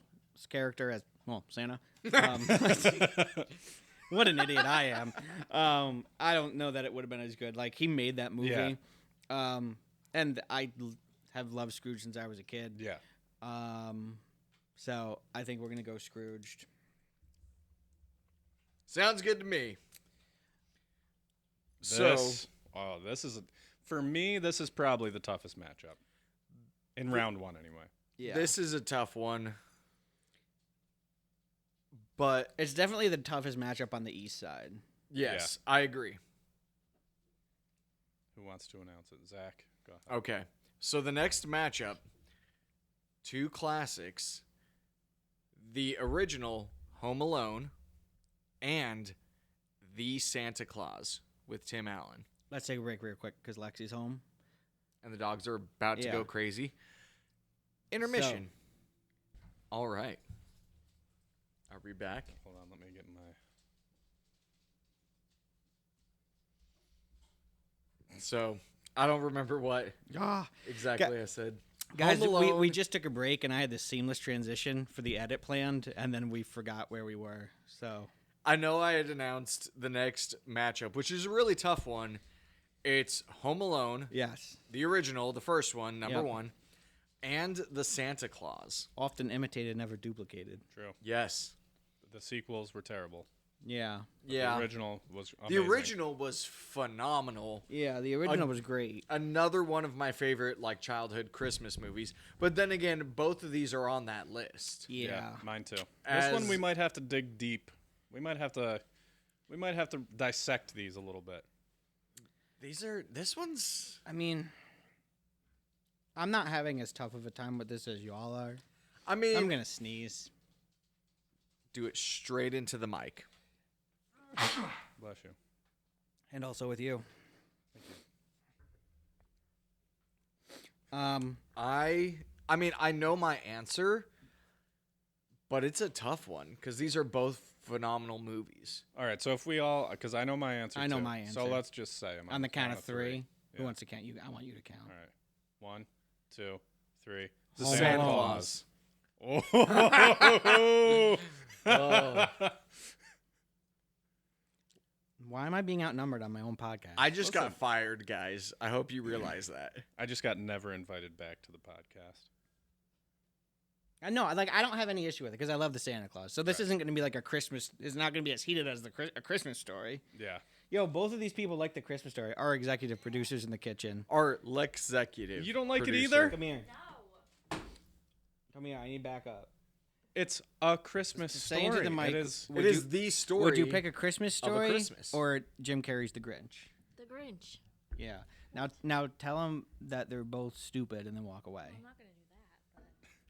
character as Santa, What an idiot I am. I don't know that it would have been as good. Like, he made that movie. Yeah. And I have loved Scrooge since I was a kid. Yeah. So I think we're going to go Scrooged. Sounds good to me. For me, this is probably the toughest matchup. In round one, anyway. Yeah. This is a tough one. But It's definitely the toughest matchup on the East side. yes, I agree. Who wants to announce it? Zach, go ahead. Okay. So the next matchup, two classics, the original Home Alone and the Santa Claus with Tim Allen. Let's take a break real quick because Lexi's home. And the dogs are about to Yeah. go crazy. Intermission. All right. Are we back? Hold on, let me get my... So, I don't remember what exactly I said. Guys, Home we Alone- just took a break, and I had this seamless transition for the edit planned, and then we forgot where we were. So I know I had announced the next matchup, which is a really tough one. It's Home Alone, yes, the original, the first one, number Yep. one, and the Santa Claus. often imitated, never duplicated. True. Yes. The sequels were terrible. Yeah, Yeah. The original was The amazing. original was phenomenal. yeah. The original was great. Another one of my favorite childhood Christmas movies. But then again, both of these are on that list. Yeah. Mine too. As- This one we might have to dig deep. We might have to dissect these a little bit. This one's I mean, I'm not having as tough of a time with this as y'all are. I mean, I'm gonna sneeze. do it straight into the mic. Bless you. And also with you. I mean, I know my answer, but it's a tough one because these are both phenomenal movies. All right, so if we all, because I know my answer. I know too. my answer. So let's just say them On the count of three. Who Yeah. wants to count? You. I want you to count. All right, 1, 2, 3. The Home Santa Alone. Claus. Oh. Oh. Why am I being outnumbered on my own podcast? I just got Listen. fired, guys. I hope you realize that. I just got never invited back to the podcast. I know, I don't have any issue with it because I love the Santa Claus. So this Right. isn't going to be like a Christmas. It's not going to be as heated as a Christmas Story. Yeah. Yo, both of these people like the Christmas Story. Our executive producers in the kitchen. Our executive. You don't like it producer. either? Come here. Come here. I need backup. It's a Christmas Say story. into the mic. It is. It is the story. Would you pick a Christmas of a story Christmas. or Jim Carrey's The Grinch? The Grinch. Yeah. Now tell them that they're both stupid and then walk away. I'm not gonna do that.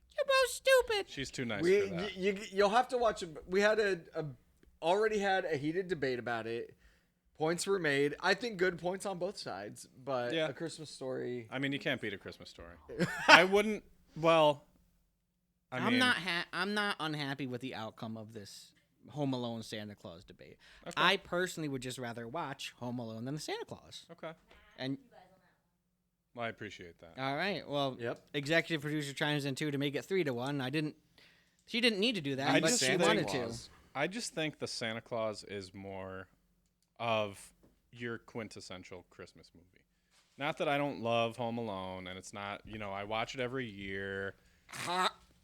But You're both stupid. She's too nice We, for that. you'll have to watch it. We had already had a heated debate about it. Points were made. I think good points on both sides, but Yeah. A Christmas Story. I mean, you can't beat a Christmas story. I wouldn't. Well, I mean, I'm not unhappy with the outcome of this Home Alone Santa Claus debate. Okay. I personally would just rather watch Home Alone than the Santa Claus. Okay. And Well, I appreciate that. all right, well, Yep. executive producer chimes in too to make it 3-1. She didn't need to do that, I but just she think- wanted Claus. I just think the Santa Claus is more of your quintessential Christmas movie. Not that I don't love Home Alone, and it's not, I watch it every year,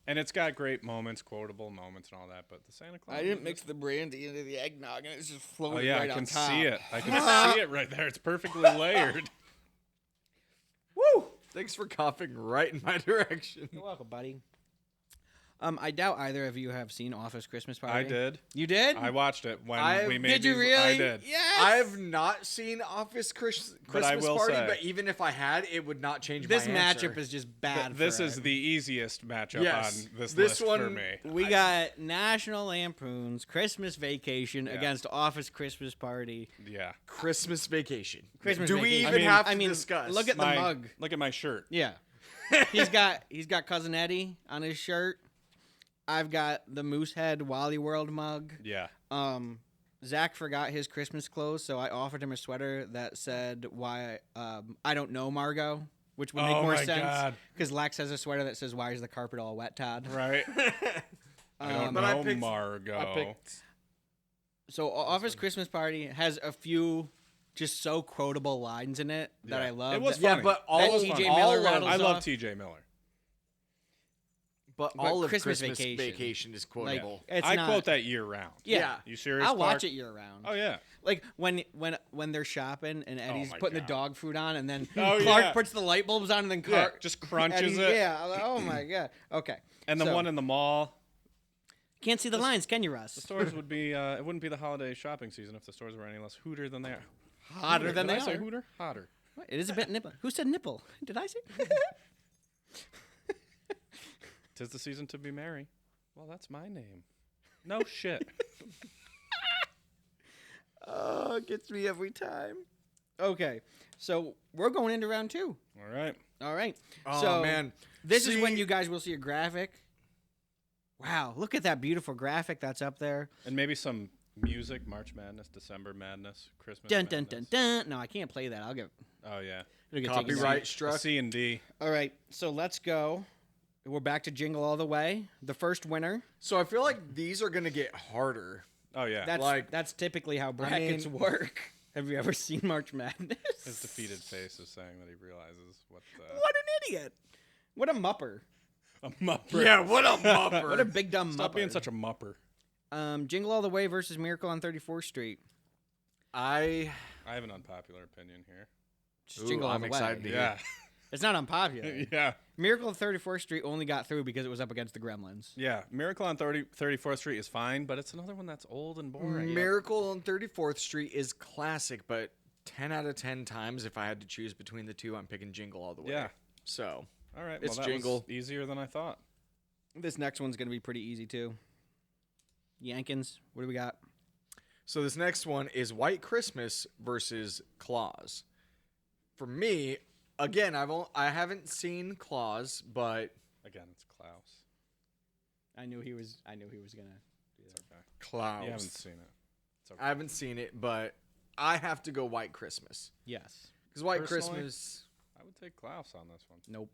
and it's got great moments, quotable moments, and all that. But the Santa Claus. the brandy into the eggnog, and it's just floating Oh yeah, I can see it. I can see it right there. It's perfectly layered. Woo! Thanks for coughing right in my direction. You're welcome, buddy. I doubt either of you have seen Office Christmas Party. I did. You did? I watched it when we made. Did you these- really? I did. Yes. I've not seen Office Christmas But I will Party, say- but even if I had, it would not change This my answer. matchup is just bad. This for is it. the easiest matchup Yes. on this This list for one- me. We got National Lampoon's Christmas Vacation Yeah. against Office Christmas Party. Yeah. Christmas Vacation. Christmas Do we Vacation. even have to discuss? Look at the mug. Look at my shirt. Yeah, he's got Cousin Eddie on his shirt. I've got the Moosehead Wally World mug. Yeah. Zach forgot his Christmas clothes, so I offered him a sweater that said "Why I don't know Margot," which would make Oh more my sense God. because Lex has a sweater that says "Why is the carpet all wet, Todd?" Right. I don't But I know picked- Margot. I picked So Office Christmas Party has a few just so quotable lines in it that Yeah. I love. It was Yeah, funny. but that all of T.J. all Miller of- rattles I love off. T.J. Miller. But But all of Christmas Christmas Vacation. Vacation is quotable. It's I not- quote that year round. Yeah. You serious? I'll Clark? watch it year round. Oh yeah. Like when they're shopping and Eddie's my putting the God. dog food on, and then Oh, Clark yeah. puts the light bulbs on, and then Yeah, Clark just crunches Eddie's- it. Yeah. I'm like, oh my god. Okay. And the So, one in the mall. can't see the lines, can you, Russ? The stores would be. It wouldn't be the holiday shopping season if the stores were any less hooter than they are. Hotter than Did they I say are. hooter? Hotter. What? It is a bit nipple. Who said nipple? Did I say? 'Tis the season to be merry. Well, that's my name. No shit. Oh, it gets me every time. Okay, so we're going into round 2. All right. All right. Oh, so man. this is See- when you guys will see a graphic. Wow, look at that beautiful graphic that's up there. And maybe some music. March Madness, December Madness, Christmas. Dun dun dun Madness. dun. No, I can't play that. I'll get. Oh yeah. It'll get taken down. Copyright A struck. C and D. All right, so let's go. We're back to Jingle All the Way. The first winner. So I feel like these are gonna get harder. Oh yeah. That's typically how brackets work. Have you ever seen March Madness? His defeated face is saying that he realizes what. What an idiot! What a mupper! A mupper. Yeah, what a mupper. What a big dumb Stop mupper! being such a mupper. Jingle All the Way versus Miracle on 34th Street. I I have an unpopular opinion here. Just Jingle All I'm the excited Way. to Yeah. It's not unpopular. Yeah. Miracle on 34th Street only got through because it was up against the Gremlins. Yeah. Miracle on 34th Street is fine, but it's another one that's old and boring. Miracle on 34th Street is classic, but 10 out of 10 times if I had to choose between the two, I'm picking Jingle All the Way. Yeah. So, All right. It's well, that Jingle. was easier than I thought. This next one's going to be pretty easy, too. Yankins, what do we got? so this next one is White Christmas versus Claus. For me, again, I haven't seen Claus, but Again, it's Klaus. I knew he was going to. It's okay. Klaus. You haven't seen it. It's okay. I haven't seen it, but I have to go White Christmas. Yes. Because White Personally, Christmas. I would take Klaus on this one. Nope.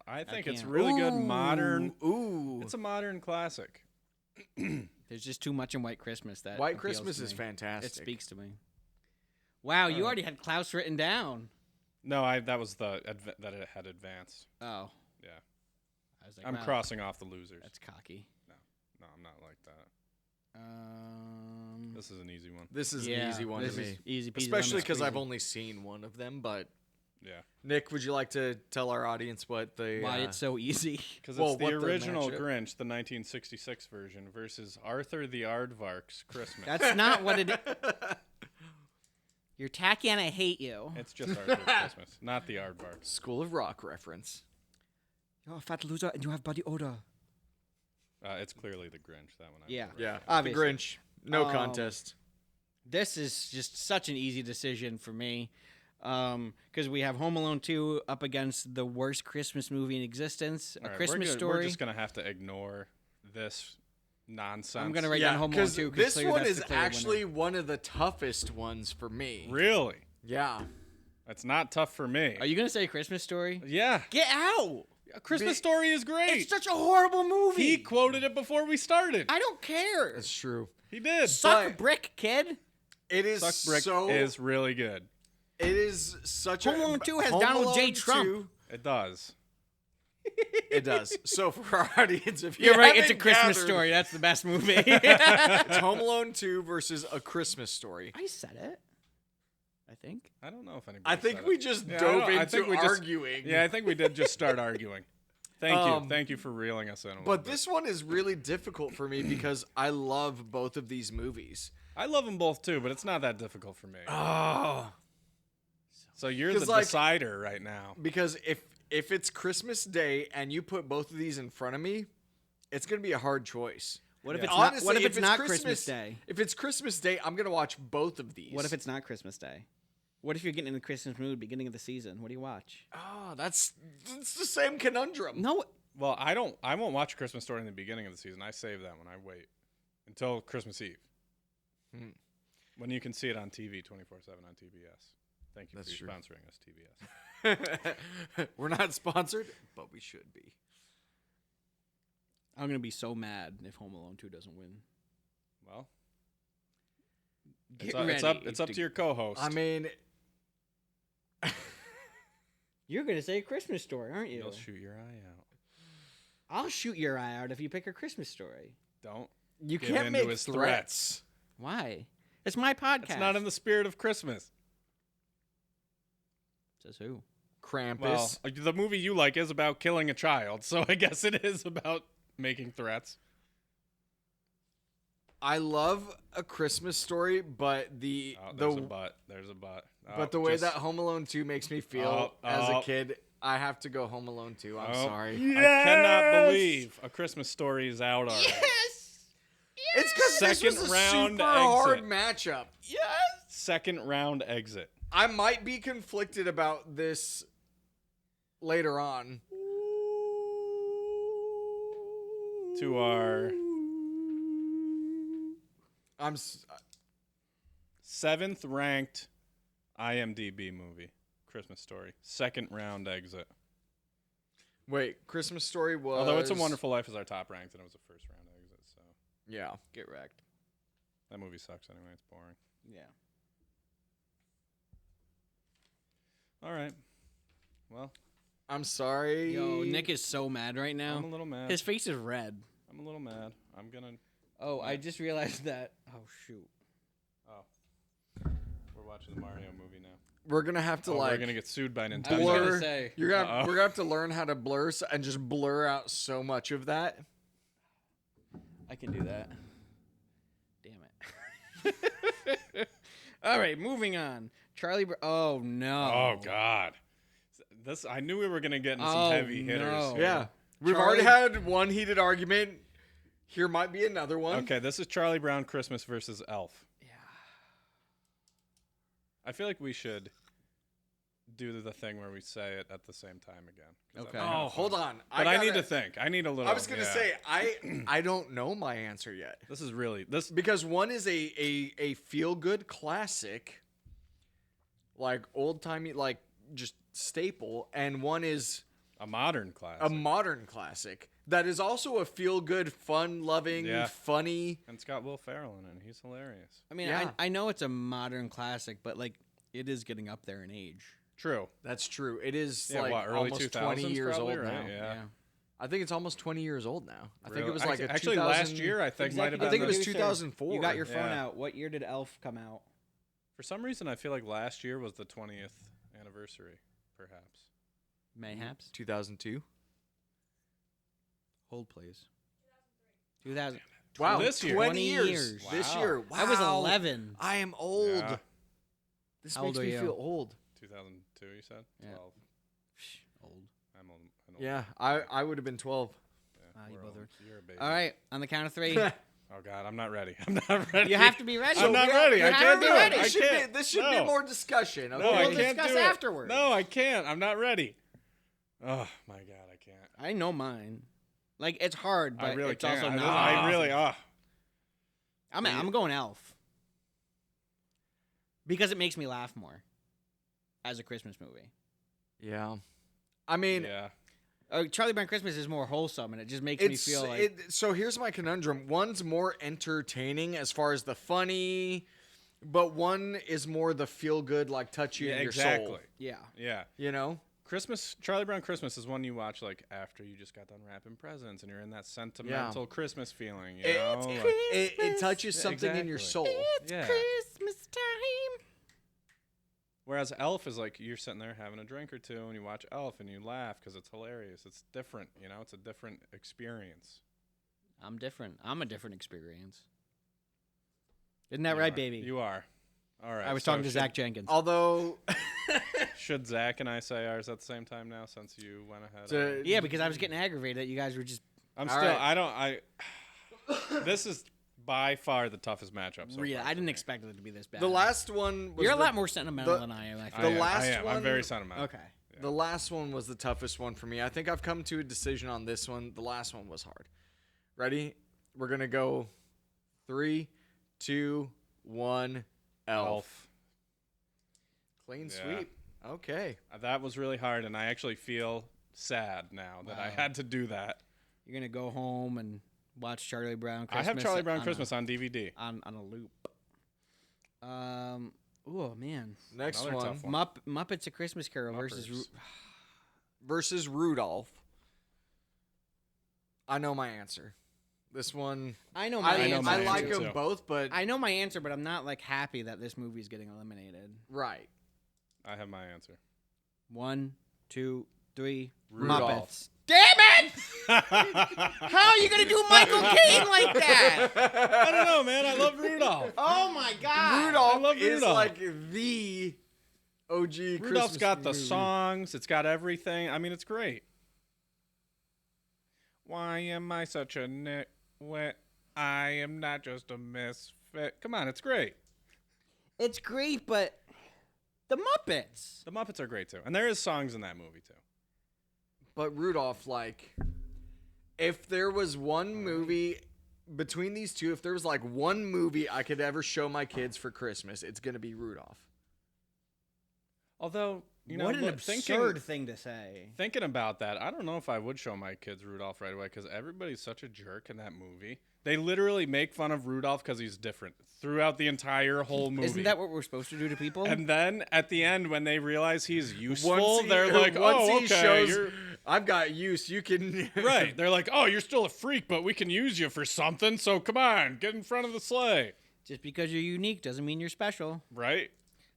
I think it's can't. really good modern. Ooh. It's a modern classic. There's just too much in White Christmas that White appeals Christmas to is me. fantastic. It speaks to me. Wow, you already had Klaus written down. No, that was that it had advanced. Oh. Yeah. I was like, I'm wow, crossing off the losers. That's cocky. No, I'm not like that. Um, This is an easy one. This is yeah, an easy one this to is me. Easy peasy. Especially lemon because I've squeezy. only seen one of them. But Yeah. Nick, would you like to tell our audience what the Why it's so easy. Because Well, it's the what the original matchup- Grinch, the 1966 version, versus Arthur the Aardvark's Christmas. That's not what it is. You're tacky and I hate you. It's just Arthur's Christmas, not the Aardvark. School of Rock reference? You're a fat loser and you have body odor. It's clearly the Grinch. That one. Yeah. Yeah, Obviously. the Grinch. No Um, contest. This is just such an easy decision for me. Because we have Home Alone 2 up against the worst Christmas movie in existence, All A right, Christmas We're Story. just gonna have to ignore this nonsense. I'm gonna write down Home Alone 2 this clearly one that's is the clear actually one of the toughest ones for me. Really? Yeah. That's not tough for me. Are you gonna say Christmas Story? Yeah. Get out! A Christmas Story is great. It's such a horrible movie. He quoted it before we started. I don't care. That's true. He did. Suck but- brick, kid. It is Suck Brick so. is really good. It is such Home a. Alone 2 has Home Donald J. Alone Trump. 2, It does. it does. So for our audience, if you You're right. It's a haven't Christmas gathered, Story. That's the best movie. It's Home Alone 2 versus A Christmas Story. I said it. I think. I don't know if anybody. I think said we it. just Yeah, I dove don't- I think into we just- arguing. Yeah, I think we did just start arguing. Thank you for reeling us in. A little But bit. this one is really difficult for me because I love both of these movies. I love them both too, but it's not that difficult for me. Oh. So you're the 'cause, like- decider right now. Because if it's Christmas Day and you put both of these in front of me, it's going to be a hard choice. What if Yeah. it's not? Honestly, What if if it's not Christmas Day? If it's Christmas Day, I'm going to watch both of these. What if it's not Christmas Day? What if you're getting in the Christmas mood, beginning of the season? What do you watch? Oh, it's the same conundrum. No. Well, I won't watch a Christmas Story in the beginning of the season. I save that one. I wait until Christmas Eve. When you can see it on TV 24/7 on TBS. Thank you That's for true. sponsoring us, TBS. We're not sponsored, but we should be. I'm gonna be so mad if Home Alone 2 doesn't win. Well, Get It's ready up to your co-host. I mean, You're gonna say a Christmas Story, aren't you? You'll shoot your eye out. I'll shoot your eye out if you pick a Christmas story. Don't. you Give can't in to make his threats. Why? It's my podcast. It's not in the spirit of Christmas. Says who? Krampus. Well, the movie you like is about killing a child, so I guess it is about making threats. I love A Christmas Story, but There's a but. There's a but. but the way that Home Alone 2 makes me feel as a oh. kid, I have to go Home Alone 2. I'm Oh. sorry. I cannot believe A Christmas Story is out already. Yes. It's because this Second was a round super hard exit. matchup. Yes. Second round exit. I might be conflicted about this later on. To our I'm 7th ranked IMDb movie, Christmas Story. Second round exit. wait. Christmas Story was. Although It's a Wonderful Life is our top ranked, and it was a first round exit, so Yeah. Get wrecked. that movie sucks anyway. It's boring. Yeah. All right. Well, I'm sorry. Yo, Nick is so mad right now. I'm a little mad. His face is red. I'm a little mad. I'm gonna. Oh, I just realized that. Oh shoot. Oh, we're watching the Mario movie now. We're gonna have to We're like gonna get sued by I was Nintendo. blur. gonna say. We're Uh-oh. gonna have to learn how to blur and just blur out so much of that. I can do that. Damn it. All right, moving on. Charlie. Oh no. Oh God. This I knew we were gonna get into some Oh, heavy hitters. no. here. Yeah, we've Charlie- already had one heated argument. Here might be another one. Okay, this is Charlie Brown Christmas versus Elf. Yeah. I feel like we should do the thing where we say it at the same time again. 'cause Okay. that'd be Oh, hold on. But I need to think. I need a little. I was gonna yeah. say I don't know my answer yet This is really this. because one is a feel good classic, like old timey, like just staple, and one is A modern class. a modern classic that is also a feel good, fun loving, Yeah. funny. And it's got Will Ferrell in it. He's hilarious. I mean, Yeah. I know it's a modern classic, but like it is getting up there in age. True. That's true. It is Yeah, like early almost 2000s 20 years probably, old right? now. Yeah. I think it's almost 20 years old now. I think Really? it was like a actually 2000 last year. I think might have I been. think it was the- Producer, 2004. You got your phone Yeah. out. What year did Elf come out? For some reason, I feel like last year was the 20th anniversary, perhaps. Mayhaps. 2002. Hold, please. 2000. Wow, This year. 20 20 years. years. This Wow. year. Wow. I was 11. I am old. Yeah. This How old makes are me you? feel old. 2002, you said? Yeah. 12. Old. I'm old. Yeah, I would have been 12. Yeah, You we're both old. are. You're a baby. All right, on the count of 3. Oh God, I'm not ready. I'm not ready. You have to be ready. I'm not ready. You I have can't to do be it. ready. I can't. This should No. be more discussion. Okay? No, I We'll can't discuss do it. afterwards. No, I can't. I'm not ready. Oh my God, I can't. I know mine. Like it's hard, but I really it's can't. also I, not. I really. I'm going Elf because it makes me laugh more as a Christmas movie. Yeah. I mean, Yeah. Charlie Brown Christmas is more wholesome, and it just makes me feel like so here's my conundrum. One's more entertaining as far as the funny, but one is more the feel good, like touch you Yeah. in your Exactly. soul. yeah. Yeah. You know? Charlie Brown Christmas is one you watch like after you just got done wrapping presents and you're in that sentimental Christmas feeling. You know? Like, It touches Yeah, something in your soul. yeah. Christmas time. Whereas Elf is like you're sitting there having a drink or two and you watch Elf and you laugh because it's hilarious. It's different, you know. It's a different experience. I'm different. I'm a different experience. Isn't that You right, are. baby? You are. All right. I was so talking to Zach Jenkins. Although, Should Zach and I say ours at the same time now since you went ahead? To- Yeah, because I was getting aggravated that you guys were just I'm All still. right. I don't. This is by far the toughest matchup. So real. far I for didn't me. expect it to be this bad. the last one was You're a the, lot more sentimental the- than I am. I I feel. The am, last I am. I'm one- very sentimental. Okay. The last one was the toughest one for me. I think I've come to a decision on this one. The last one was hard. Ready? We're gonna go 3, 2, 1. Elf. Clean Yeah. sweep. Okay. That was really hard, and I actually feel sad now that I Wow. had to do that. You're gonna go home and watch Charlie Brown Christmas. I have Charlie Brown on Christmas on DVD. on a loop. Oh man. Next Another one. tough one. Muppets: A Christmas Carol Muppers. Versus Rudolph. I know my answer. This one, I know my I know answer. my I like answer, them too. both, but I know my answer, but I'm not like happy that this movie is getting eliminated. right. I have my answer. 1, 2, 3. Rudolph. Muppets. Damn it! How are you gonna do Michael Caine like that? I don't know, man. I love Rudolph. Oh my god! Rudolph I love is Rudolph. like the OG Rudolph's Christmas got the movie. songs. It's got everything. I mean, it's great. Why am I such a nitwit? I am not just a misfit. Come on, it's great. It's great, but the Muppets. The Muppets are great too, and there is songs in that movie too. But Rudolph, like, if there was one movie between these two, if there was like one movie I could ever show my kids for Christmas, it's gonna be Rudolph. Although, you know, What an look, absurd thing to say. Thinking about that, I don't know if I would show my kids Rudolph right away because everybody's such a jerk in that movie. They literally make fun of Rudolph because he's different throughout the entire whole movie. Isn't that what we're supposed to do to people? And then at the end, when they realize he's useful, Once he- they're like, once "Oh, he okay, shows, you're I've got use. You can right." They're like, "Oh, you're still a freak, but we can use you for something. So come on, get in front of the sleigh." Just because you're unique doesn't mean you're special. Right?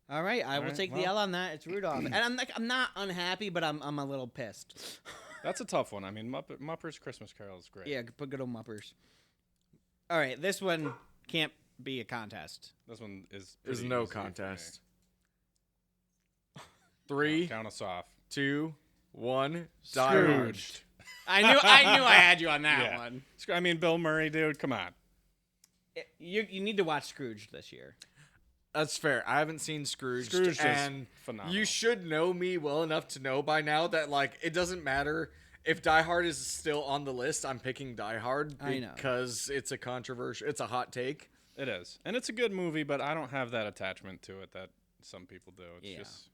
All right, I will right, take the well. L on that. It's Rudolph, and I'm not unhappy, but I'm a little pissed. That's a tough one. I mean, Muppets Christmas Carol is great. Yeah, put good old Muppers. All right, this one can't be a contest. This one is There's pretty no easy for me. contest. 3, Count us off. 2, 1. Die Hard. Scrooged. I knew I had you on that Yeah. one. I mean, Bill Murray, dude. Come on. You need to watch Scrooge this year. That's fair. I haven't seen Scrooge, Scrooged is and phenomenal. you should know me well enough to know by now that like it doesn't matter if Die Hard is still on the list. I'm picking Die Hard I know. because it's a controversial. It's a hot take. It is, and it's a good movie, but I don't have that attachment to it that some people do. It's Yeah. just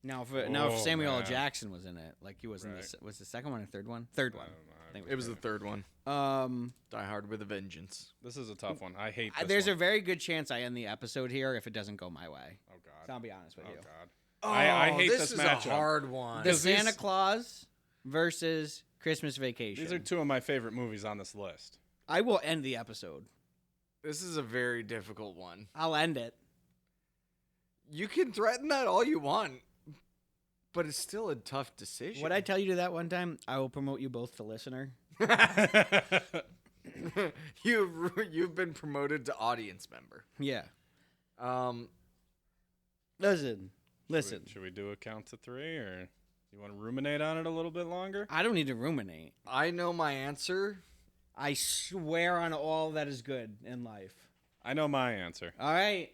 Now, if Oh, Samuel L. man. Jackson was in it, like he was in Right. was the second one or third one? Third I one. don't know. I think It was the third one. Die Die Hard with a Vengeance. This is a tough one. I hate this There's one. a very good chance I end the episode here if it doesn't go my way. Oh So god. I'll be honest with Oh you. god. Oh, I hate this this is matchup. a hard one. The Because these- Santa Claus versus Christmas Vacation. These are two of my favorite movies on this list. I will end the episode. This is a very difficult one. I'll end it. You can threaten that all you want, but it's still a tough decision. What I tell you to that one time, I will promote you both to listener. You've been promoted to audience member. Yeah. Um, Listen. Should we do a count to 3, or you want to ruminate on it a little bit longer? I don't need to ruminate. I know my answer. I swear on all that is good in life. I know my answer. All right.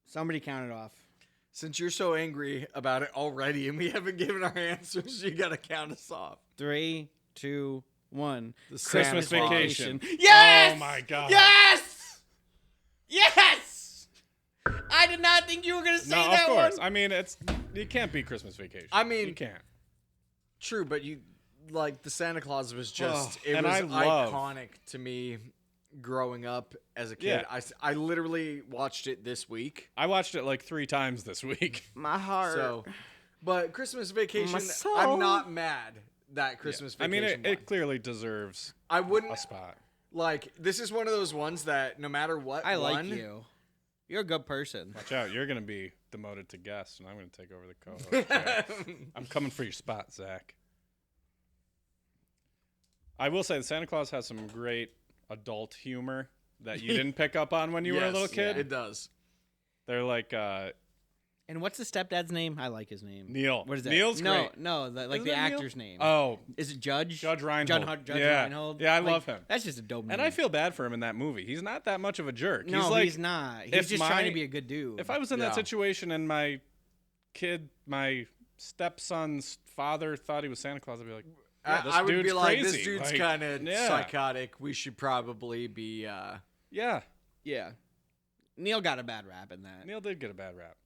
Somebody count it off. Since you're so angry about it already and we haven't given our answers, you gotta count us off. 3, 2, 1. The Christmas Santa Claus. Vacation. Yes! Oh my god. Yes! Yes! I did not think you were going to say No, that of course. one. I mean, you can't beat Christmas Vacation. I mean- you can't. True, but you like the Santa Claus was just it and was I love- iconic to me growing up as a kid. Yeah. I literally watched it this week. I watched it like 3 times this week. My heart. So, but Christmas Vacation, soul. I'm not mad that Christmas I mean, Vacation. it clearly deserves I wouldn't a spot. like. This is one of those ones that no matter what, I like won, you. You're a good person. Watch out, you're gonna be demoted to guest, and I'm gonna take over the co-host chair. I'm coming for your spot, Zach. I will say, the Santa Claus has some great adult humor that you didn't pick up on when you were a Yes, little kid. It does. They're like And what's the stepdad's name? I like his name. Neil. What is that? Neil's no, great. no, like Isn't the it Neil? actor's name. Oh, Is it Judge? Judge Reinhold. Judge Yeah. Reinhold. Yeah, I Like, love him. That's just a dope name. And I feel bad for him in that movie. He's not that much of a jerk. no, he's like, he's not. He's if just trying to be a good dude. If I was in Yeah. that situation and my stepson's father thought he was Santa Claus, I'd be like, yeah, this I would be dude's like, crazy. this dude's Like, kind of yeah. psychotic. We should probably be. Yeah, yeah, Neil got a bad rap in that. Neil did get a bad rap.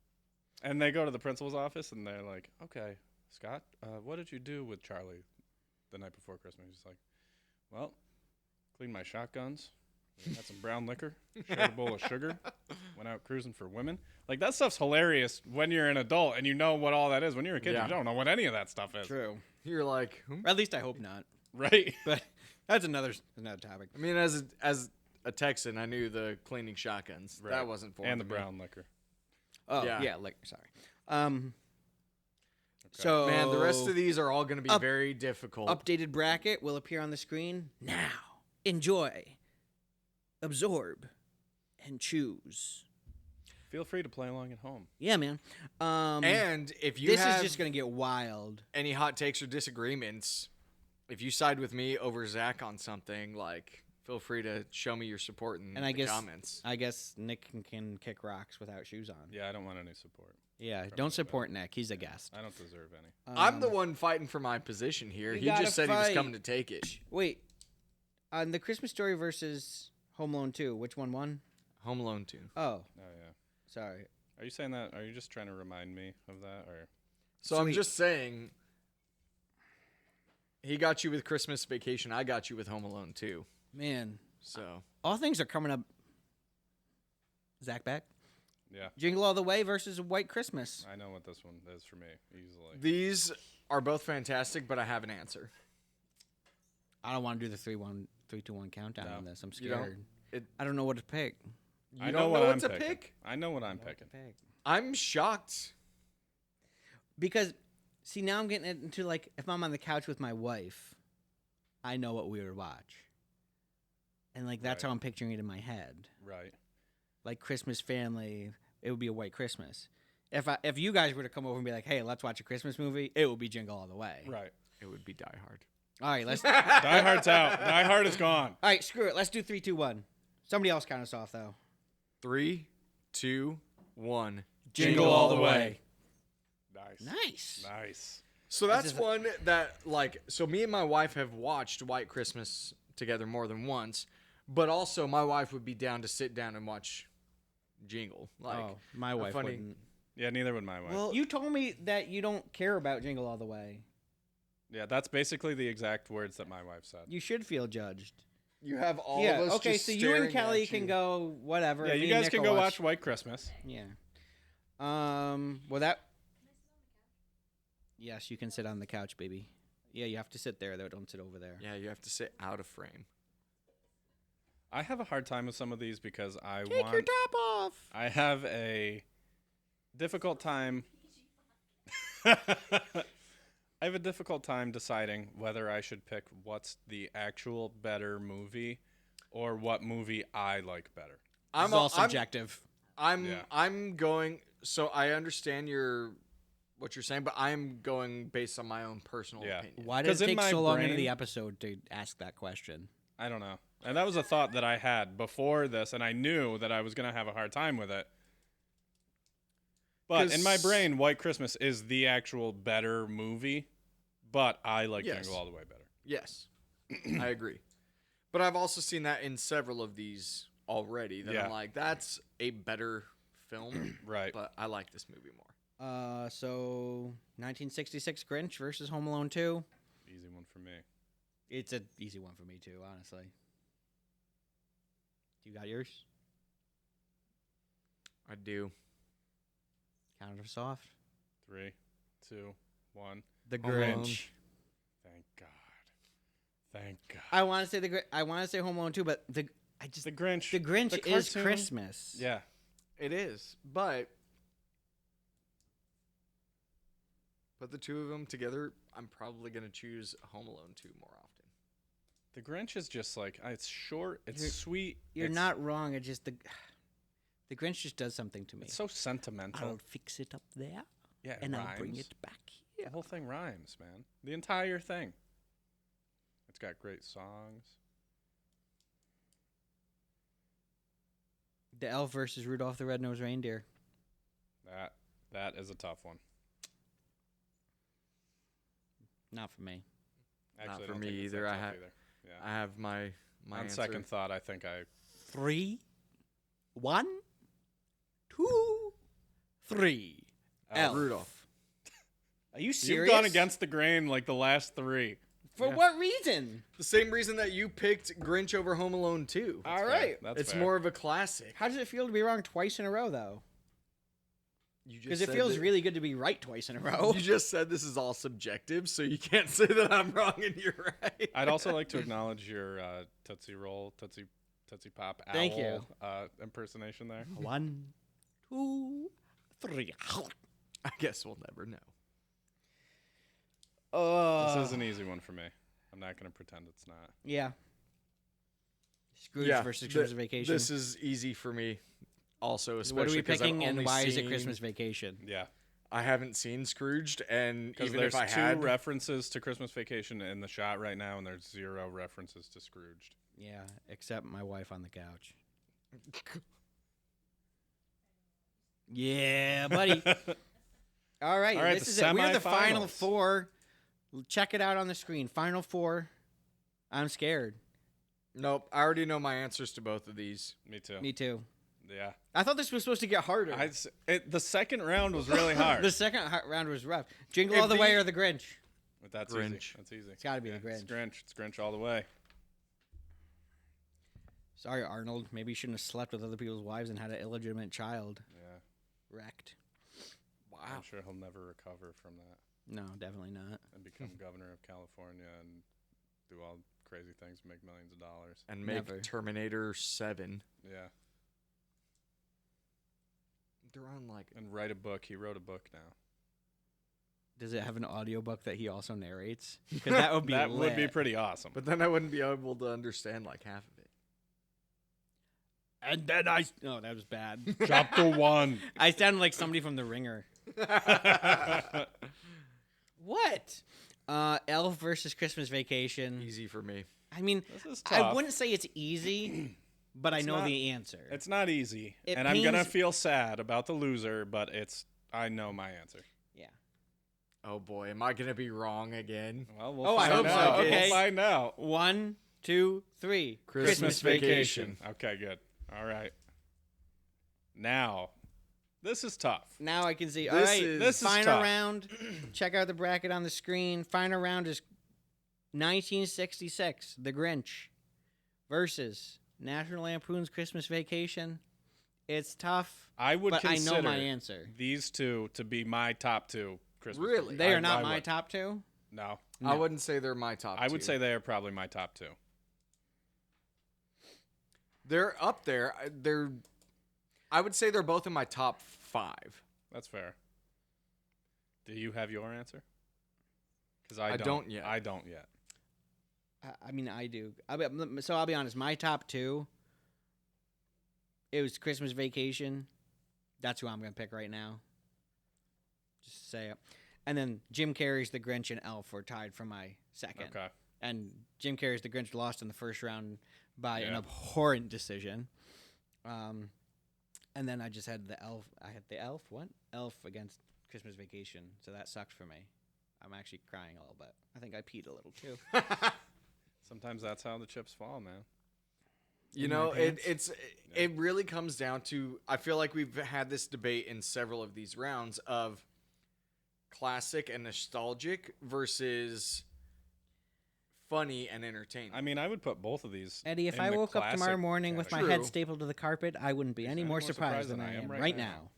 And they go to the principal's office and they're like, okay, Scott, what did you do with Charlie the night before Christmas? He's like, well, cleaned my shotguns, Had some brown liquor, shared a bowl of sugar, went out cruising for women. Like, that stuff's hilarious when you're an adult and you know what all that is. When you're a kid, Yeah. you don't know what any of that stuff is. True. You're like, Or at least I hope not. Right? But that's another topic. I mean, as a Texan, I knew the cleaning shotguns. Right. That wasn't for And the me. brown liquor. Oh, Yeah. yeah, like, sorry. So, Man, the rest of these are all going to be Up- very difficult. updated bracket will appear on the screen now. Enjoy, absorb, and choose. Feel free to play along at home. Yeah, man. And if you this have is just gonna get wild. any hot takes or disagreements, if you side with me over Zach on something, like, feel free to show me your support in And I the guess comments. I guess Nick can kick rocks without shoes on. Yeah, I don't want any support. Yeah, don't support Nick. He's a guest. I don't deserve any. I'm the one fighting for my position here. You He gotta just said he was fight. coming to take it. Wait, on the Christmas Story versus Home Alone 2, which one won? Home Alone 2. Oh, Oh, yeah. sorry. Are you saying that? Are you just trying to remind me of that? Or So I'm Sweet. just saying, he got you with Christmas Vacation. I got you with Home Alone 2. Man, So all things are coming up. Zach Beck, yeah, Jingle All the Way versus White Christmas. I know what this one is for me easily. these are both fantastic, but I have an answer. I don't want to do the 3, 2, 1 countdown No. on this. I'm You don't? scared. It- I don't know what to pick. You I don't know what I'm to picking. pick? I know what I'm What to picking. pick. I'm shocked. Because, see, now I'm getting into, like, if I'm on the couch with my wife, I know what we would watch. And, like, that's Right. how I'm picturing it in my head. Right. Like, Christmas family, it would be a White Christmas. If you guys were to come over and be like, hey, let's watch a Christmas movie, it would be Jingle All the Way. Right. It would be Die Hard. All right, let's. Die Hard's out. Die Hard is gone. All right, screw it. Let's do 3, 2, 1. Somebody else count us off, though. 3, 2, 1. Jingle All the Way. Nice. Nice. Nice. So that's is- one that, like, so me and my wife have watched White Christmas together more than once, but also my wife would be down to sit down and watch Jingle. Like, Oh, my wife funny- wouldn't. Yeah, neither would my wife. Well, you told me that you don't care about Jingle All the Way. Yeah, that's basically the exact words that my wife said. You should feel judged. you have all yeah. of us Okay. just So you and staring Kelly at can you. go whatever. Yeah, Me you and guys Nick can will go watch White Christmas. Yeah. Well, that. Yes, you can sit on the couch, baby. Yeah, you have to sit there though. Don't sit over there. Yeah, you have to sit out of frame. I have a hard time with some of these because I Take want. your top off. I have a difficult time. I have a difficult time deciding whether I should pick what's the actual better movie or what movie I like better. It's all subjective. Yeah. I'm going. So I understand what you're saying, but I'm going based on my own personal Yeah. opinion. Why did 'Cause it in take my so long into brain- the episode to ask that question? I don't know. And that was a thought that I had before this, and I knew that I was going to have a hard time with it. But in my 'Cause- brain, White Christmas is the actual better movie, but I like Yes. Jingle All the Way better. Yes, I agree. But I've also seen that in several of these already. That Yeah. I'm like, that's a better film, Right. but I like this movie more. So 1966 Grinch versus Home Alone 2. Easy one for me. It's an easy one for me too, honestly. You got yours? I do. Count us off. 3, 2, 1. The Home Alone. Grinch. Thank God. Thank God. I want to say I want to say Home Alone 2, but The Grinch. the Grinch the is cartoon- Christmas. Yeah. It is, but put the two of them together, I'm probably gonna choose Home Alone 2 more often. The Grinch is just like, it's short, it's You're- sweet. You're it's- not wrong. It's just the Grinch just does something to me. It's so sentimental. I'll fix it up there Yeah, it and rhymes. I'll bring it back The here. whole thing rhymes, man. The entire thing. It's got great songs. The Elf versus Rudolph the Red-Nosed Reindeer. That is a tough one. Not for me. Actually, I for don't me think it's either. that I tough have- either. Yeah. I have my On answer. second thought, I think I 3, 1, 2, 3. Elf. Rudolph. Are you You've serious? gone against the grain like the last 3. For what reason? The same reason that you picked Grinch over Home Alone 2. All right. That's It's fair. more of a classic. How does it feel to be wrong twice in a row, though? You just Because it said feels that- really good to be right twice in a row. You just said this is all subjective, so you can't say that I'm wrong and you're right. I'd also like to acknowledge your Tootsie Pop owl Thank you. Impersonation there. 1, 2, 3. I guess we'll never know. This is an easy one for me. I'm not going to pretend it's not. Yeah. Scrooge versus th- Christmas Vacation. This is easy for me. Also, especially what are we 'cause I've picking, and only why is it seen- Christmas Vacation? Yeah. I haven't seen Scrooged, and Because even there's if I two had, references to Christmas Vacation in the shot right now, and there's 0 references to Scrooged. Yeah, except my wife on the couch. Yeah, buddy. All right, All right, this the is it. We're the final semifinals. 4. Check it out on the screen. Final 4. I'm scared. nope, I already know my answers to both of these. Me too. Me too. Yeah. I thought this was supposed to get harder. The second round was really hard. The second round was rough. Jingle If All the Way the- or the Grinch? But that's Grinch. easy. That's easy. It's got to be the It's Grinch. Grinch. It's Grinch all the way. Sorry, Arnold. Maybe you shouldn't have slept with other people's wives and had an illegitimate child. Yeah. Wrecked. Wow. I'm sure he'll never recover from that No, definitely not. and become governor of California and do all crazy things, make millions of dollars. And make Never. Terminator 7. Yeah. They're on like And write a book. He wrote a book now. Does it have an audiobook that he also narrates? Because that would be That would be lit. pretty awesome. But then I wouldn't be able to understand like half of it. And then Oh, that was bad. Chapter 1. I sounded like somebody from The Ringer. What? Elf versus Christmas Vacation. Easy for me. I mean, This is I tough. wouldn't say it's easy, but I It's know not- the answer. It's not easy. It And I'm going to pains- feel sad about the loser, but I know my answer. Yeah. Oh boy, am I gonna be wrong again? Well, we'll Oh, I find hope so. out. Okay. We'll find out. 1, 2, 3. Christmas Vacation. Okay, good. All right. Now, this is tough. Now I can see. This All right, is- This is final tough. round. Check out the bracket on the screen. Final round is 1966, The Grinch versus National Lampoon's Christmas Vacation. It's tough, I would but I consider know my answer. these two to be my top 2 Christmas. Really? movies. They are I not my would. top 2. No. I wouldn't say they're my top. I would two. say they are probably my top 2. They're up there. I would say they're both in my top 5. That's fair. Do you have your answer? Because I don't yet. I don't yet. I mean, I do. So I'll be honest. My top 2. It was Christmas Vacation. That's who I'm going to pick right now. Just to say it. And then Jim Carrey's The Grinch and Elf were tied for my second. Okay. And Jim Carrey's The Grinch lost in the first round by an Yeah. abhorrent decision. And then I just had the Elf. I had the Elf. What? Elf against Christmas Vacation. So that sucked for me. I'm actually crying a little bit. I think I peed a little too. Sometimes that's how the chips fall, man. You In know, my pants? it really comes down to. I feel like we've had this debate in several of these rounds of classic and nostalgic versus funny and entertaining. I mean, I would put both of these. Eddie, if in I the woke up tomorrow classic morning with my category. head True. stapled to the carpet, I wouldn't be any more surprised than I am right now.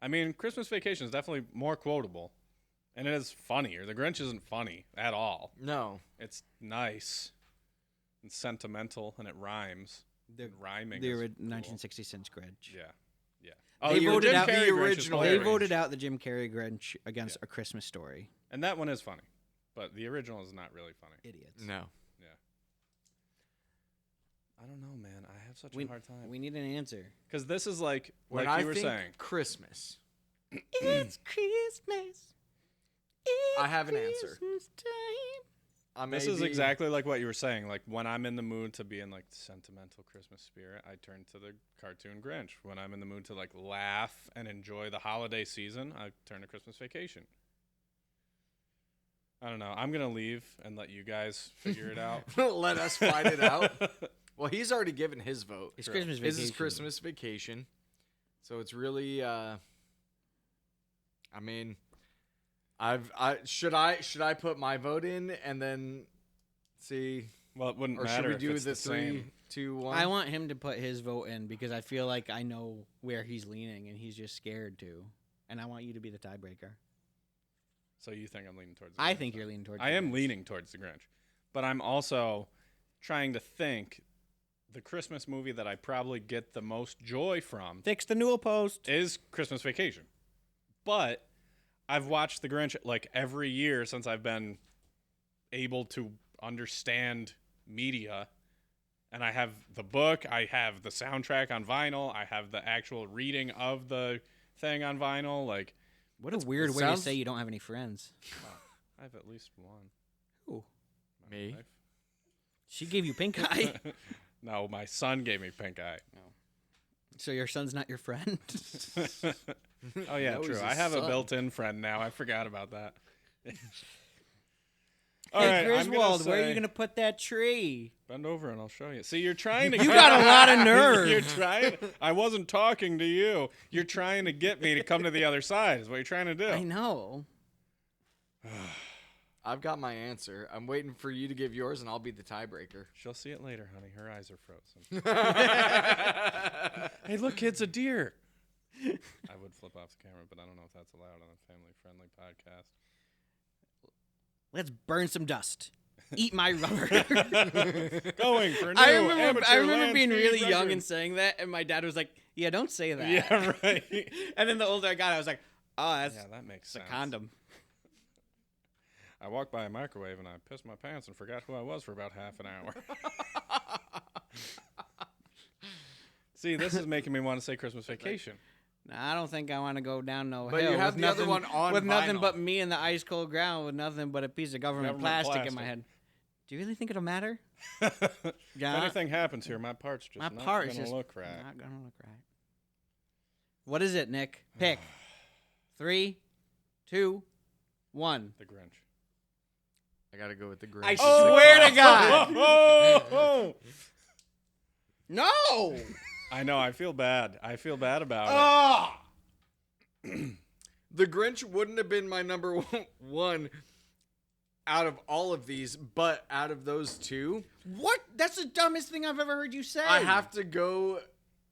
I mean, Christmas Vacation is definitely more quotable, and it is funnier. The Grinch isn't funny at all. No, It's nice and sentimental, and it rhymes. The, And rhyming. the is ori- cool. 1966 Grinch. Yeah, yeah. They the voted Jim out the Carrey Grinch is original. They hilarious. voted out the Jim Carrey Grinch against A Christmas Story. and that one is funny, but the original is not really funny. Idiots. no. I don't know, man. I have such We- a hard time We need an answer. because this is like When you I were think saying. Christmas, It's Christmas. I have an answer. Christmas time. This is exactly like what you were saying. Like when I'm in the mood to be in like sentimental Christmas spirit, I turn to the cartoon Grinch. When I'm in the mood to like laugh and enjoy the holiday season, I turn to Christmas Vacation. I don't know. I'm gonna leave and let you guys figure it out. Let us fight it out. Well, he's already given his vote. It's True. Christmas His Vacation. is Christmas Vacation, so it's really. I mean, Should I put my vote in and then see, Well, it wouldn't or should matter we if do it's the the 3, same. 2, 1? I want him to put his vote in because I feel like I know where he's leaning and he's just scared to. And I want you to be the tiebreaker. So you think I'm leaning towards the I Grinch, think though? you're leaning towards I the am Grinch. leaning towards the Grinch. But I'm also trying to think the Christmas movie that I probably get the most joy from Fix the newel post. is Christmas Vacation. But I've watched the Grinch like every year since I've been able to understand media. And I have the book, I have the soundtrack on vinyl, I have the actual reading of the thing on vinyl. Like, What a weird way to say you don't have any friends. I have at least one. Who? My Me? wife. She gave you pink eye. No, my son gave me pink eye. So your son's not your friend? Oh yeah, That was true. his I have a son. built-in friend now. I forgot about that. Hey, I'm gonna Griswold, where are say- you going to put that tree? Bend over and I'll show you. See, you're trying to. You got a lot of nerve. You're trying. I wasn't talking to you. You're trying to get me to come to the other side. Is what you're trying to do. I know. I've got my answer. I'm waiting for you to give yours, and I'll be the tiebreaker. She'll see it later, honey. Her eyes are frozen. Hey, look, kid's a deer. I would flip off the camera, but I don't know if that's allowed on a family-friendly podcast. Let's burn some dust. Eat my rubber. Going for new I remember amateur being land speed really young record. and saying that, and my dad was like, "Yeah, don't say that." Yeah, right. And then the older I got, I was like, "Oh, that's Yeah, that makes a sense. condom." I walked by a microwave and I pissed my pants and forgot who I was for about half an hour. See, this is making me want to say Christmas Vacation. Nah, I don't think I want to go down no But hill. you have with the other nothing- one on with nothing vinyl. but me in the ice cold ground with nothing but a piece of government plastic in my plastic. head. Do you really think it'll matter? If Yeah. anything happens here, my part's just My not part's gonna just look right. not gonna look right. What is it, Nick? Pick. 3, 2, 1. The Grinch. I gotta go with the Grinch. I swear to God. Oh! No. I know. I feel bad. I feel bad about Oh. The Grinch wouldn't have been my number one out of all of these, but out of those two, What? That's the dumbest thing I've ever heard you say. I have to go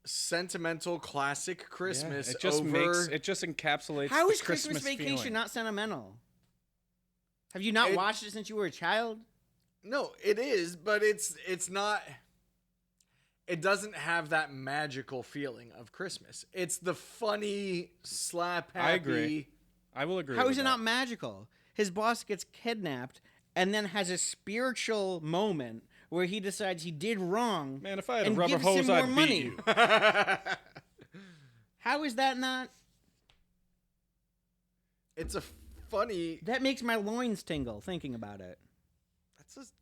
sentimental classic it. Christmas It just over. it just encapsulates. How the is Christmas Vacation feeling. not sentimental? Have you not It- watched it since you were a child? No, it is, but it's not. It doesn't have that magical feeling of Christmas. It's the funny slap happy. I agree. I will agree. How with is it that. not magical? His boss gets kidnapped and then has a spiritual moment where he decides he did wrong. Man, if I had a and rubber gives him hose, more I'd money. beat you. How is that not? It's a funny. That makes my loins tingle thinking about it. That's just.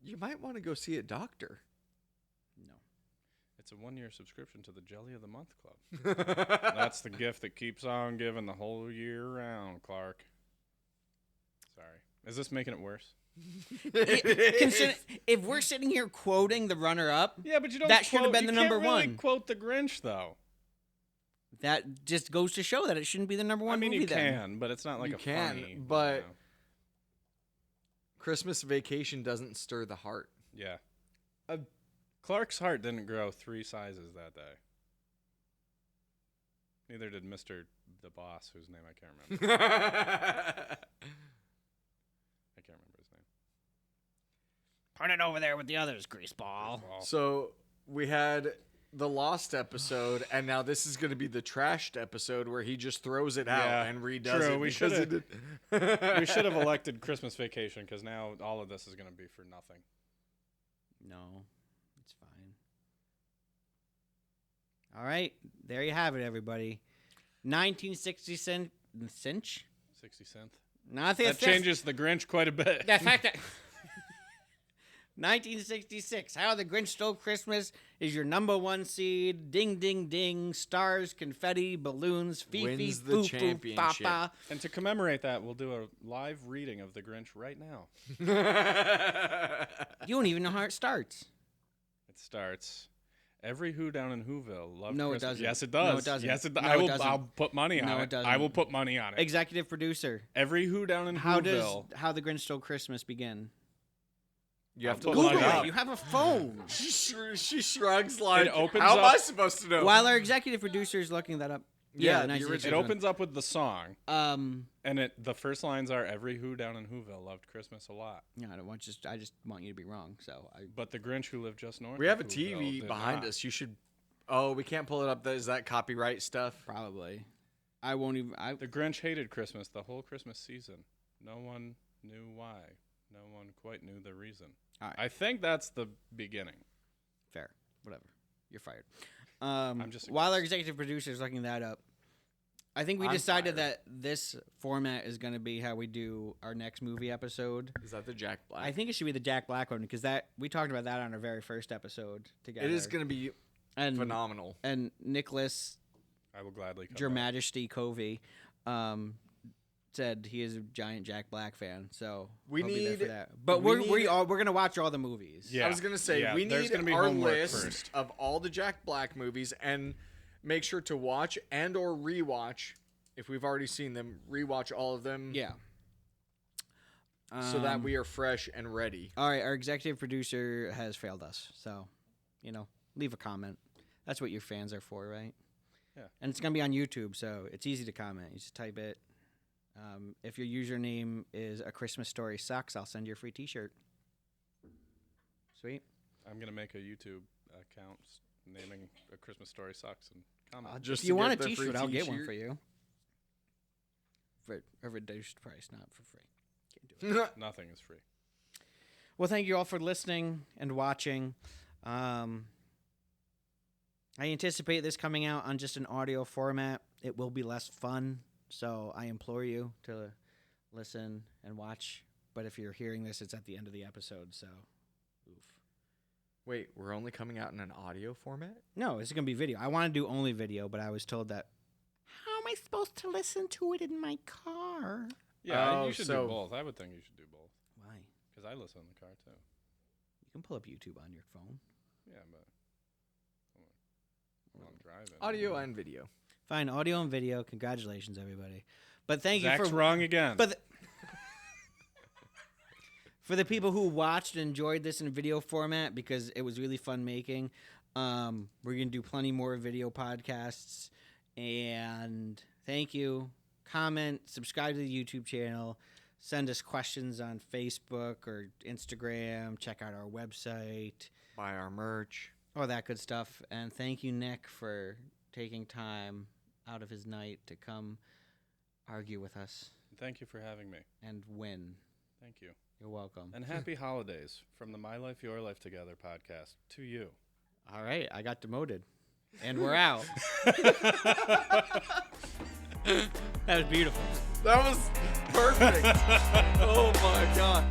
You might want to go see a doctor. No. It's a 1-year subscription to the Jelly of the Month Club. That's the gift that keeps on giving the whole year round, Clark. Sorry. Is this making it worse? If we're sitting here quoting the runner-up, Yeah, but you don't. That should have been you the can't number really one. Quote the Grinch, though. that just goes to show that it shouldn't be the number one I mean, movie you then. can, but it's not like You a can, funny. but- you know. Christmas Vacation doesn't stir the heart. Yeah. Clark's heart didn't grow 3 sizes that day. Neither did Mr. the Boss, whose name I can't remember. I can't remember his name. Put it over there with the others, greaseball. Well, So we had the Lost episode, and now this is going to be the trashed episode where he just throws it out Yeah, and redoes true, it. we because shoulda- it we should have elected Christmas Vacation because now all of this is going to be for nothing. No, it's fine. All right, there you have it, everybody. 1960 cent. 60 cents. Nothing. That changes the Grinch quite a bit. The fact that 1966, How the Grinch Stole Christmas is your number 1 seed. Ding, ding, ding. Stars, confetti, balloons, fifi, Wins the foo, foo, championship. papa. And to commemorate that, we'll do a live reading of the Grinch right now. You don't even know how it starts. It starts. Every Who down in Whoville loved No, it Christmas. doesn't. Yes, it does. No, it doesn't. Yes, it does. No, I will. it doesn't. I'll put money on No, it. it doesn't. I will put money on it. Executive producer. Every Who down in How Whoville. does How the Grinch Stole Christmas begin? You have to I'll look put it money up. on You have a phone. She shrugs like, It opens how am I up- supposed to know? While our executive producer is looking that up. Yeah, nice the to meet It you. opens up with the song, Um, and the first lines are "Every Who down in Whoville loved Christmas a lot, yeah, I just want you to be wrong. So but the Grinch who lived just north." We have a of Whoville TV did behind not." us. You should. Oh, we can't pull it up. Is that copyright stuff? probably, I won't even. The Grinch hated Christmas the whole Christmas season. No one knew why. No one quite knew the reason. All right. I think that's the beginning. Fair, whatever. You're fired. I'm just a While our guest. executive producer is looking that up, I think we I'm decided fired. that this format is going to be how we do our next movie episode. Is that the Jack Black? I think it should be the Jack Black one because we talked about that on our very first episode together. it is going to be and phenomenal. and Nicholas I will gladly come Your back. Majesty Covey said he is a giant Jack Black fan, so We he'll be there for need- that. But we we're need- gonna watch all the movies. Yeah. I was going to say, yeah, we there's need gonna be our homework list first. of all the Jack Black movies and make sure to watch and or rewatch, if we've already seen them, rewatch all of them Yeah. so that we are fresh and ready. All right, our executive producer has failed us, so leave a comment. That's what your fans are for, right? Yeah. And it's gonna be on YouTube, so it's easy to comment. You just type it. If your username is A Christmas Story Sucks, I'll send you a free T-shirt. Sweet. I'm gonna make a YouTube account naming A Christmas Story Sucks and comment. Just if you to want a get the free T-shirt, I'll get one T-shirt. for you. For a reduced price, not for free. Can't do it. Nothing is free. Well, thank you all for listening and watching. I anticipate this coming out on just an audio format. It will be less fun, so I implore you to listen and watch. But if you're hearing this, it's at the end of the episode, so oof. Wait, we're only coming out in an audio format? No, it's going to be video. I want to do only video, but I was told that, how am I supposed to listen to it in my car? Yeah, Oh, you should so- do both. I would think you should do both Why? because I listen in the car too. You can pull up YouTube on your phone. Yeah, but while I'm driving. Audio and video. Fine, audio and video. Congratulations, everybody. But thank you Zach's for wrong again. But for the people who watched and enjoyed this in video format, because it was really fun making, we're gonna do plenty more video podcasts. And thank you. Comment, subscribe to the YouTube channel, send us questions on Facebook or Instagram. Check out our website, Buy our merch. all that good stuff. And thank you, Nick, for taking time out of his night to come argue with us Thank you for having me. and win. Thank you. You're welcome. And happy holidays from the My Life, Your Life Together podcast to you. All right, I got demoted. And we're out. That was beautiful. That was perfect. Oh my god.